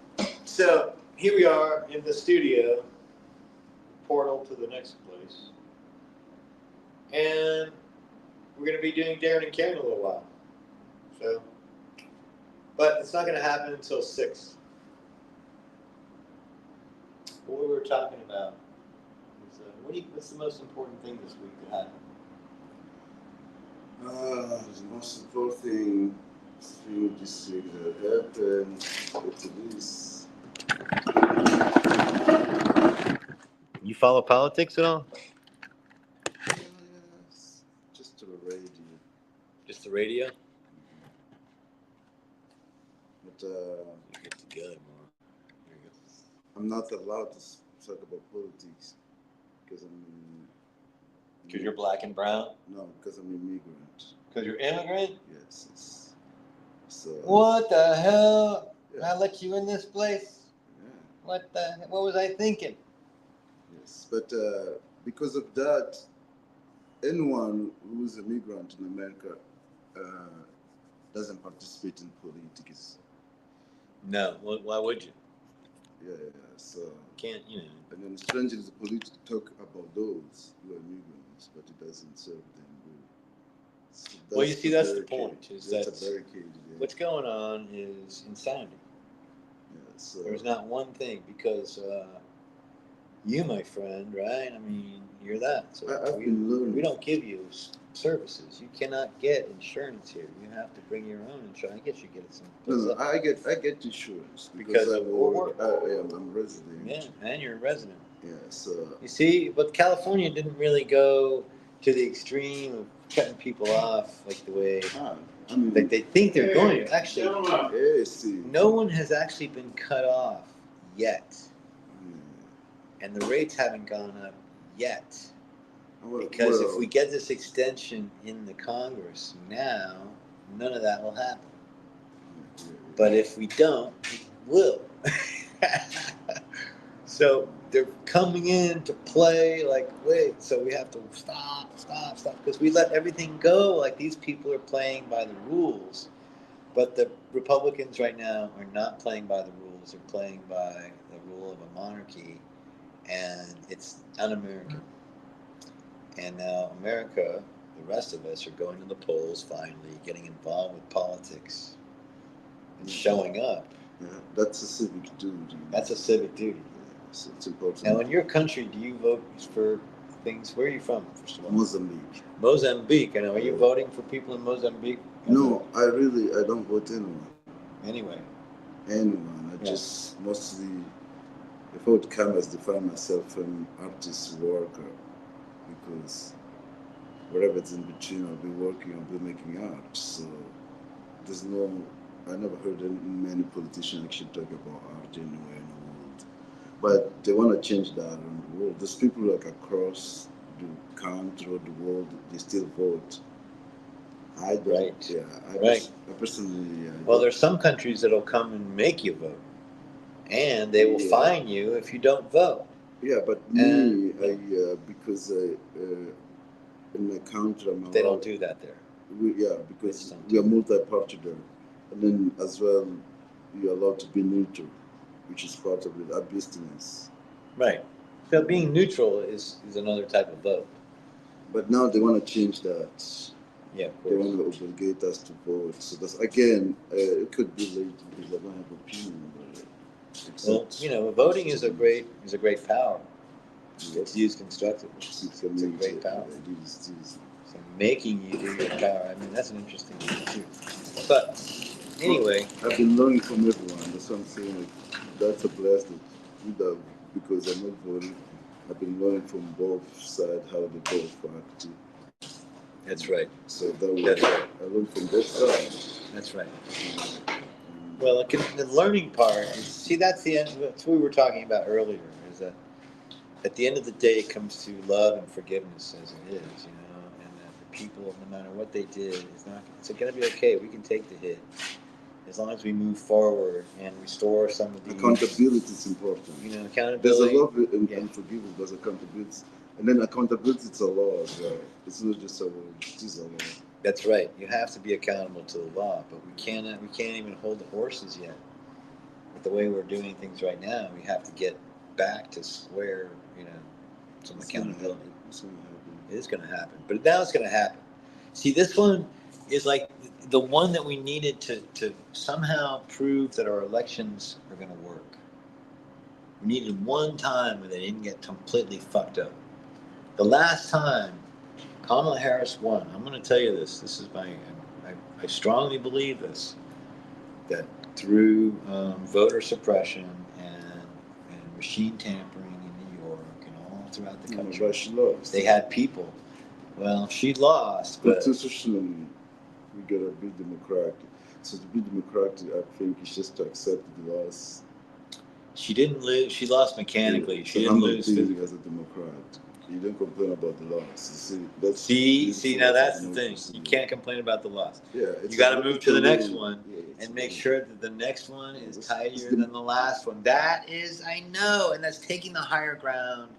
so here we are in the studio, portal to the next place, and we're going to be doing Darren and Karen a little while. So, but it's not going to happen until 6. What we were talking about is what's the most important thing this week that happened? The most important thing this week that happened to this. You follow politics at all? Yes, just to the radio. Just the radio? But You get together more. There you go. I'm not allowed to talk about politics because Because you're black and brown? no, because I'm immigrant. Because you're immigrant? Yes, so. What the hell? Yeah. I let you in this place? Yeah. What was I thinking? Yes, but because of that, anyone who's a migrant in America doesn't participate in politics. No. Why would you? Yeah, so. Can't, And then strangely, the politics talk about those who are migrants, but it doesn't serve them good. So Well, you see, that's the barricade. point. Is That's that a barricade. Yeah. what's going on is insanity. Yeah, so. There's not one thing because you, my friend, right? I mean, you're that. So I've been learning. we don't give you services. You cannot get insurance here. You have to bring your own insurance. I guess you get it some. No, I get insurance Because I of work. work. I'm a resident. Yeah, and you're a resident. Yeah, so. You see, but California didn't really go to the extreme of cutting people off like the way I mean, like they think they're going to. Actually, hey, see. no one has actually been cut off yet. Yeah. And the rates haven't gone up yet. Well, Because if we get this extension in the Congress now, none of that will happen. But if we don't, it will. So they're coming in to play like, wait, so we have to stop, because we let everything go. Like these people are playing by the rules, but the Republicans right now are not playing by the rules. They're playing by the rule of a monarchy, and it's un-American. And now America, the rest of us, are going to the polls finally, getting involved with politics, and showing up. Yeah, that's a civic duty. That's a civic duty. So it's important. Now, in your country, do you vote for things? Where are you from, first of all? Mozambique. Mozambique. And are you voting for people in Mozambique? No, I don't vote anyone. Anyway. Anyone. I just mostly, if I would come as define myself an artist worker, because wherever it's in between, I'll be working, I'll be making art. So there's no, I never heard many politicians actually talk about art anywhere in the world. But they want to change that around the world. There's people like across the country or the world, they still vote. I don't. Right. Yeah. I personally. Well, there's some countries that'll come and make you vote, and they will fine you if you don't vote. Yeah, but me, because in my country, they don't do that there. Because we are multi-party there, and then as well, you're allowed to be neutral, which is part of it, our business. Right. So being neutral is another type of vote. But now they want to change that. Yeah, of course. They want to obligate us to vote. So that's, again, it could be late because I don't have an opinion about it. Well, voting is a great power. It's used constructively. It's a great power. So making you do your power, I mean, that's an interesting thing too. But anyway. I've been learning from everyone. That's what I'm saying. Like, that's a blessing. Because I'm not voting. I've been learning from both sides how they both act. That's right. So that way, right. I learned from both sides. That's right. Well, the learning part is, that's the end. That's what we were talking about earlier. Is that at the end of the day, it comes to love and forgiveness, as it is, and that the people, no matter what they did, it's going to be okay. We can take the hit as long as we move forward and restore some of the accountability is important. Accountability. There's a love and forgiveness. There's accountability. And then accountability is a law as well. It's not just a word, it is a law. That's right. You have to be accountable to the law, but we can't even hold the horses yet. With the way we're doing things right now, we have to get back to square, some accountability. It is going to happen. But now it's going to happen. See, this one is like the one that we needed to somehow prove that our elections are going to work. We needed one time where they didn't get completely fucked up. The last time Kamala Harris won, I'm going to tell you this. This is I strongly believe this, that through voter suppression and machine tampering in New York and all throughout the country, but she lost. They had people. Well, she lost, but constitutionally, we gotta be democratic. So to be democratic, I think it's just to accept the loss. She didn't lose. She lost mechanically. Yeah, she didn't lose physically. As a Democrat, you don't complain about the loss. See, now that's the thing. You can't complain about the loss. Yeah, you got to move to the next one and make sure that the next one is tidier than the last one. That is, I know, and that's taking the higher ground.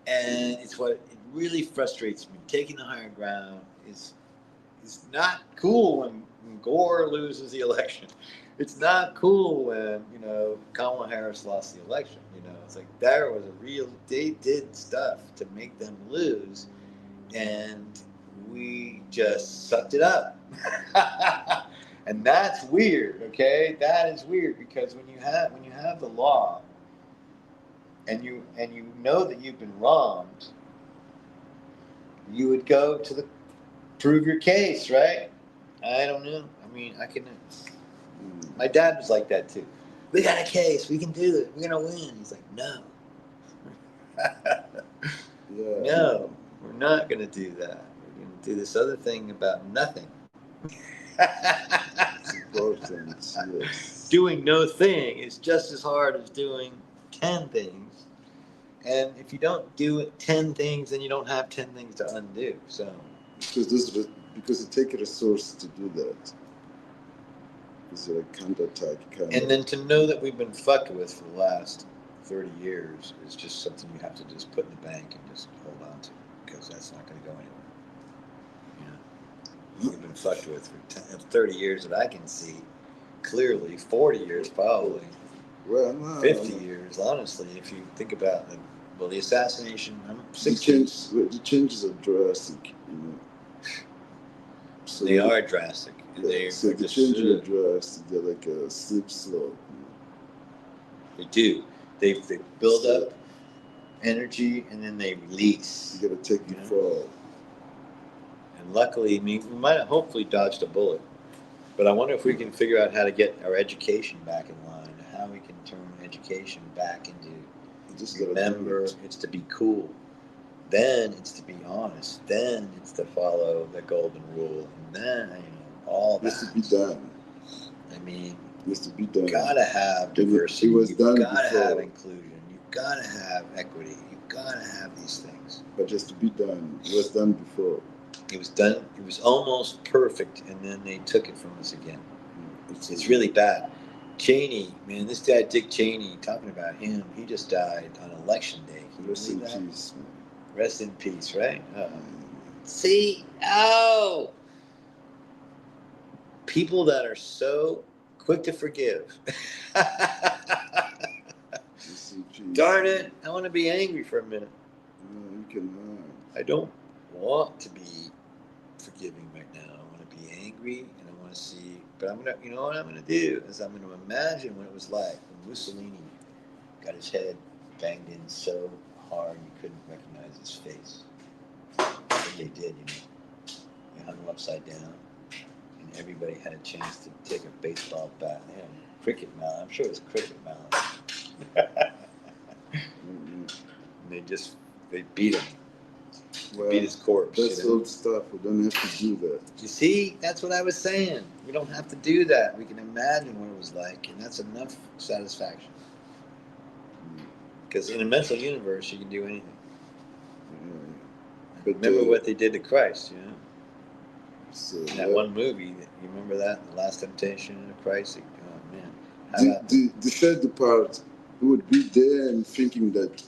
And it's what it really frustrates me. Taking the higher ground is not cool when Gore loses the election. It's not cool when, Kamala Harris lost the election. It's like there was they did stuff to make them lose, and we just sucked it up. And that's weird, okay? That is weird, because when you have the law and you know that you've been wronged, you would go to prove your case, right? I don't know. I mean, my dad was like that too. We got a case. We can do it. We're going to win. He's like, no. No, we're not going to do that. We're going to do this other thing about nothing. Yes. Doing no thing is just as hard as doing 10 things. And if you don't do 10 things, then you don't have 10 things to undo. So because it takes a resource to do that. It's a counterattack. And then to know that we've been fucked with for the last 30 years is just something you have to just put in the bank and just hold on to, because that's not going to go anywhere. You know, you've been fucked with for 30 years that I can see clearly, 40 years probably, Well, no, 50 years, honestly, if you think about the, well, the assassination, I'm the 60. changes are drastic, you know. So They are drastic. And yeah, they so are the just, changes are drastic. They're like a slip slope. they do. They build So up energy and then they release. you gotta take You the know? fall. And luckily, I mean, we might have hopefully dodged a bullet. But I wonder if we can figure out how to get our education back in line, how we can turn education back into You just gotta remember do it. it's to be cool. Then it's to be honest. Then it's to follow the golden rule. And then, you know, all It has that. to be done. I mean, It has to be done. you gotta have It diversity. was You've done gotta before. have inclusion. You've gotta have equity. You've gotta have these things. But just to be done. It was done before. It was done. It was almost perfect, and then they took it from us again. It's really bad. Cheney, man, this guy Dick Cheney, talking about him, he just died on election day. Can you Rest in believe that? peace, man. Rest in peace, right? See? Oh! People that are so quick to forgive. Rest in peace. Darn it, I want to be angry for a minute. No, you cannot. I don't want to be forgiving right now. I want to be angry and I want to see, but I'm going to, you know what I'm going to do is I'm going to imagine what it was like when Mussolini got his head banged in so hard you couldn't recognize his face. What they did, you know. They hung him upside down and everybody had a chance to take a baseball bat. They had a cricket mallet. I'm sure it was cricket mallet. And they beat him. Well, Beat his corpse. that's You know? old stuff. We don't have to do that. You see, that's what I was saying. We don't have to do that. We can imagine what it was like, and that's enough satisfaction. Because in a mental universe, you can do anything. But, remember what they did to Christ, you know? So, In that one movie, you remember that? The Last Temptation of Christ? Oh, man. The third part, he would be there and thinking that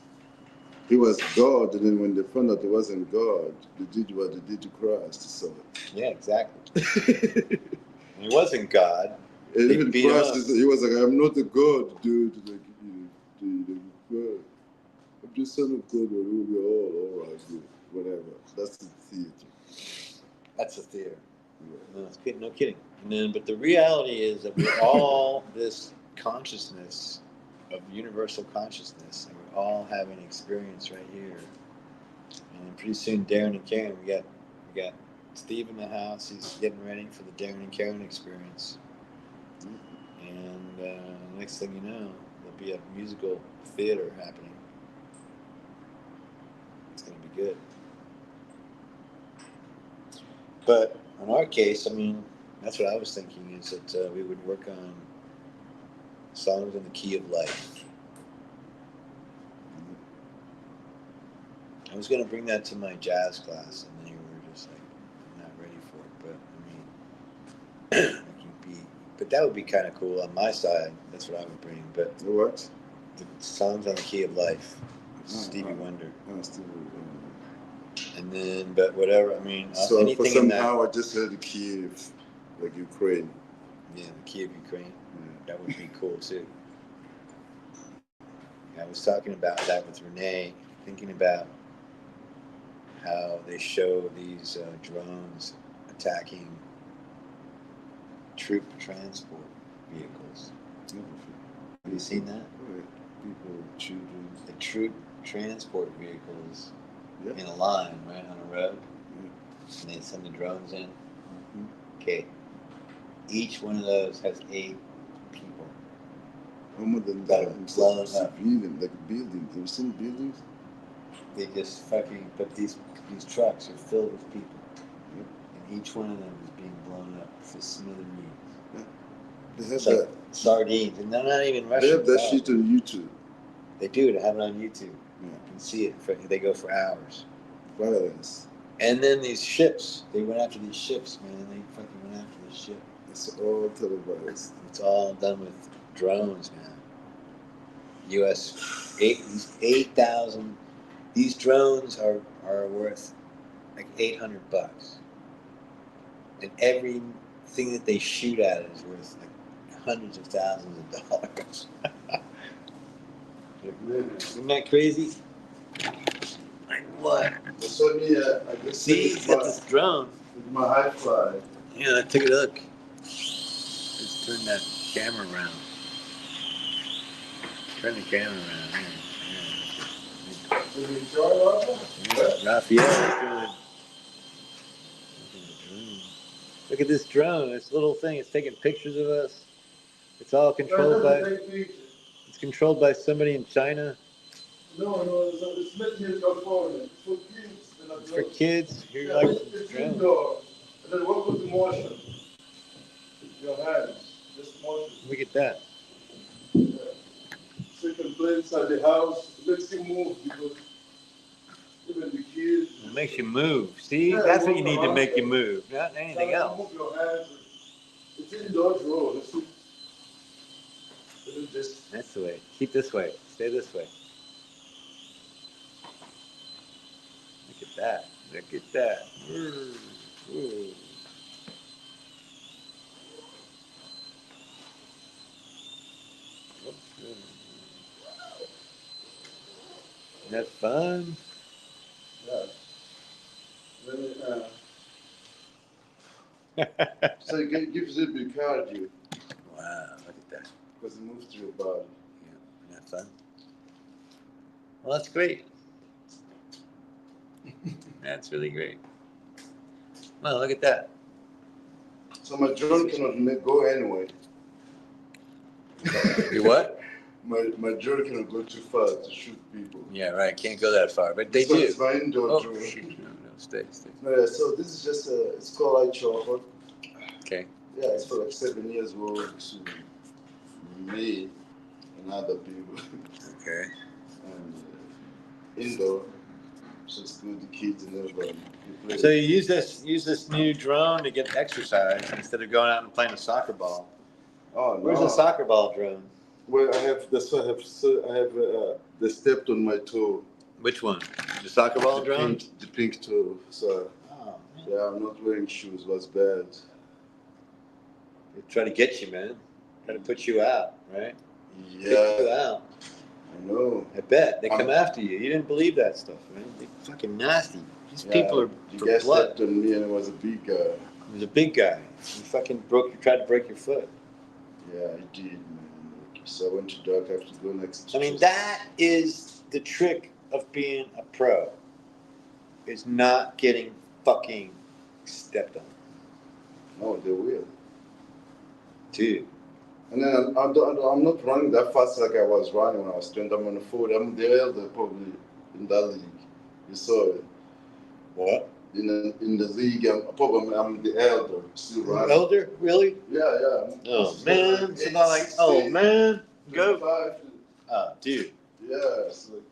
he was God, and then when they found out he wasn't God, they did what they did to Christ. So. Yeah, exactly. He wasn't God. And They even beat him Christ, up. he was like, I'm not a God, dude. Like, God. I'm just son of God, but we'll be all right, dude. Whatever. That's the theater. That's a theater. Yeah. No kidding. And then, but the reality is that we're all this consciousness of universal consciousness, and we're all having an experience right here. And pretty soon, Darren and Karen, we got Steve in the house. He's getting ready for the Darren and Karen experience. And next thing you know, there'll be a musical theater happening. It's going to be good. But in our case, I mean, that's what I was thinking, is that we would work on songs in the key of life. I was going to bring that to my jazz class, and then you were just like, I'm not ready for it. But I mean, but that would be kind of cool on my side. That's what I would bring. But What? the songs on the key of life, Stevie Wonder. Stevie Wonder. And then, but whatever, I mean, So anything for somehow in I just heard the Kiev, like Ukraine. that, yeah, the key of Ukraine, that would be cool too. I was talking about that with Renee, thinking about how they show these drones attacking troop transport vehicles. Have you seen that? People, children. The troop transport vehicles Yep. in a line, right, on a road, Yep. and they send the drones in. Okay. Each one of those has 8 people. More than That that, are it's blown like up. civilian, like buildings. Have you seen buildings? They just fucking, but these trucks are filled with people. Yep. And each one of them is being blown up for smithereens. Yeah. They have It's that. like sardines, and they're not even Russian. They have that cars. shit on YouTube. They do. They have it on YouTube. Yeah. You can see it. They go for hours. Violence. And then these ships. They went after these ships, man. They fucking went after this ship. It's all televised. It's all done with drones, man. US 8,000. These drones are worth like $800, and everything that they shoot at is worth like hundreds of thousands of dollars. Isn't that crazy? Like what? So me, I just See, he's got this drone. with my high fly. Yeah, take a look. Let's turn that camera around. Turn the camera around. Did you enjoy it? Raphael's doing. Look at this drone. This little thing. It's taking pictures of us. It's all controlled by. It's controlled by somebody in China. No, it's not here in California. It's for kids. It's for kids. Here, Yeah, like it's drones. indoor. And then work with the motion. With your hands. Just motion. Look at that. Yeah. So you can play inside the house. It makes you move because even the kids. It makes you move. See, Yeah, that's what you walk need to around. make you move, not anything So else. Move your hands. It's indoor drone. Just That's the way. Keep this way. Stay this way. Look at that. Look at that. Ooh. Isn't that fun? yeah. So it gives you the cardio Wow, look at that. because it moves through your body. Yeah, isn't that fun? Well, that's great. That's really great. Well, look at that. So my drone cannot go anyway. You what? My drone cannot go too far to shoot people. Yeah, right. Can't go that far, but they So do. it's my indoor Oh, drone. shoot. No, stay. Yeah, so this is just it's called light chopper. Okay. Yeah, it's for like 7 years old to me and other people. Okay. And indoor, so it's good the kids and everybody. So you use this new drone to get exercise instead of going out and playing a soccer ball. Oh, Where's no. the soccer ball drone? Well, that's why I have they stepped on my toe. Which one? The soccer ball The drone? the pink toe. So Oh, man. yeah, I'm not wearing shoes. It was bad. They try to get you, man. Try to put you out, right? Kick you Yeah, out. I know. I bet they come after you. You didn't believe that stuff, man. They're fucking nasty. These people are The for guy blood. stepped on me and it was a big guy. He was a big guy. He fucking tried to break your foot. Yeah, I did, man. So I went to doc. I have to go next. I mean, that is the trick of being a pro. Is not getting fucking stepped on. No, they will. Dude. And then I'm not running that fast like I was running when I was 20. I'm on the foot. I'm the elder probably in that league. You saw it. What? In the league, I'm the elder, still running. Elder? Really? Yeah. Oh, man. It's not like, oh, man. Go. 25. Oh, dude. Yeah, it's like,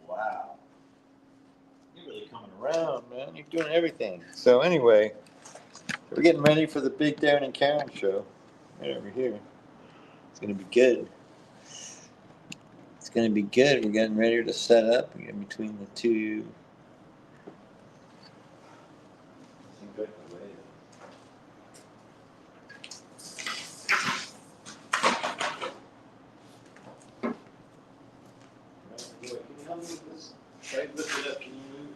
Wow. You're really coming around, man. You're doing everything. So anyway, we're getting ready for the big Darren and Karen show. Right over here. It's going to be good. It's going to be good. We're getting ready to set up. We're getting between the two. Can you help me with this? Try to lift it up. Can you move?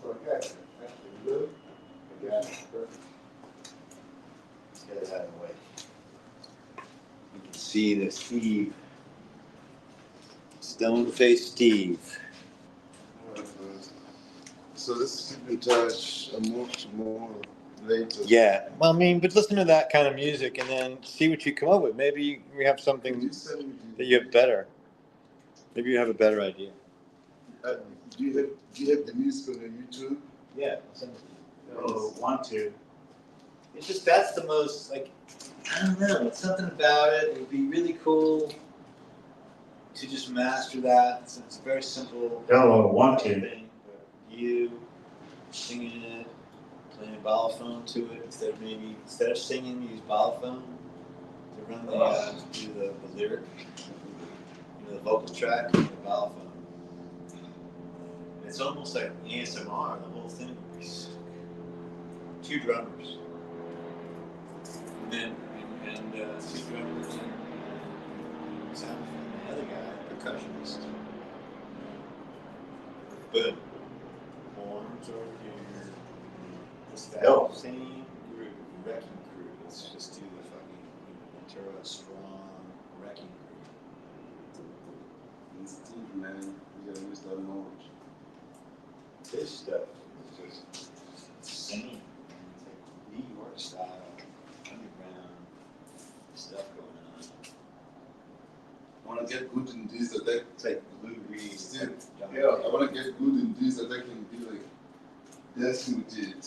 okay. Good. Yeah. Let's get it out of the way. You can see the Steve. Stone-faced Steve. So let's keep in touch. I'll move tomorrow later. Yeah. Well, I mean, but listen to that kind of music and then see what you come up with. Maybe we have Did something you send me that you have better. Maybe you have a better idea. do you have the music on your YouTube? Yeah. Oh, want to. It's just that's the most like I don't know. It's something about it. It would be really cool to just master that. It's a very simple Oh, want to. thing. But you singing it, playing balafon to it instead of singing, use balafon to run do the lyric, the vocal track, and the balafon. It's almost like ASMR. The whole thing would be two drummers, and then two drummers and sound from the other guy, percussionist. Boom. Horns over here. It's that same groove, wrecking crew. Let's just do the fucking Ventura strong wrecking crew. It's deep, man. You gotta use that knowledge. This stuff is just insane. It's like New York style, underground stuff going on. I wanna get good in this that I It's like Blue Reed. still, yeah, I wanna get good in this that I can be like dancing with it.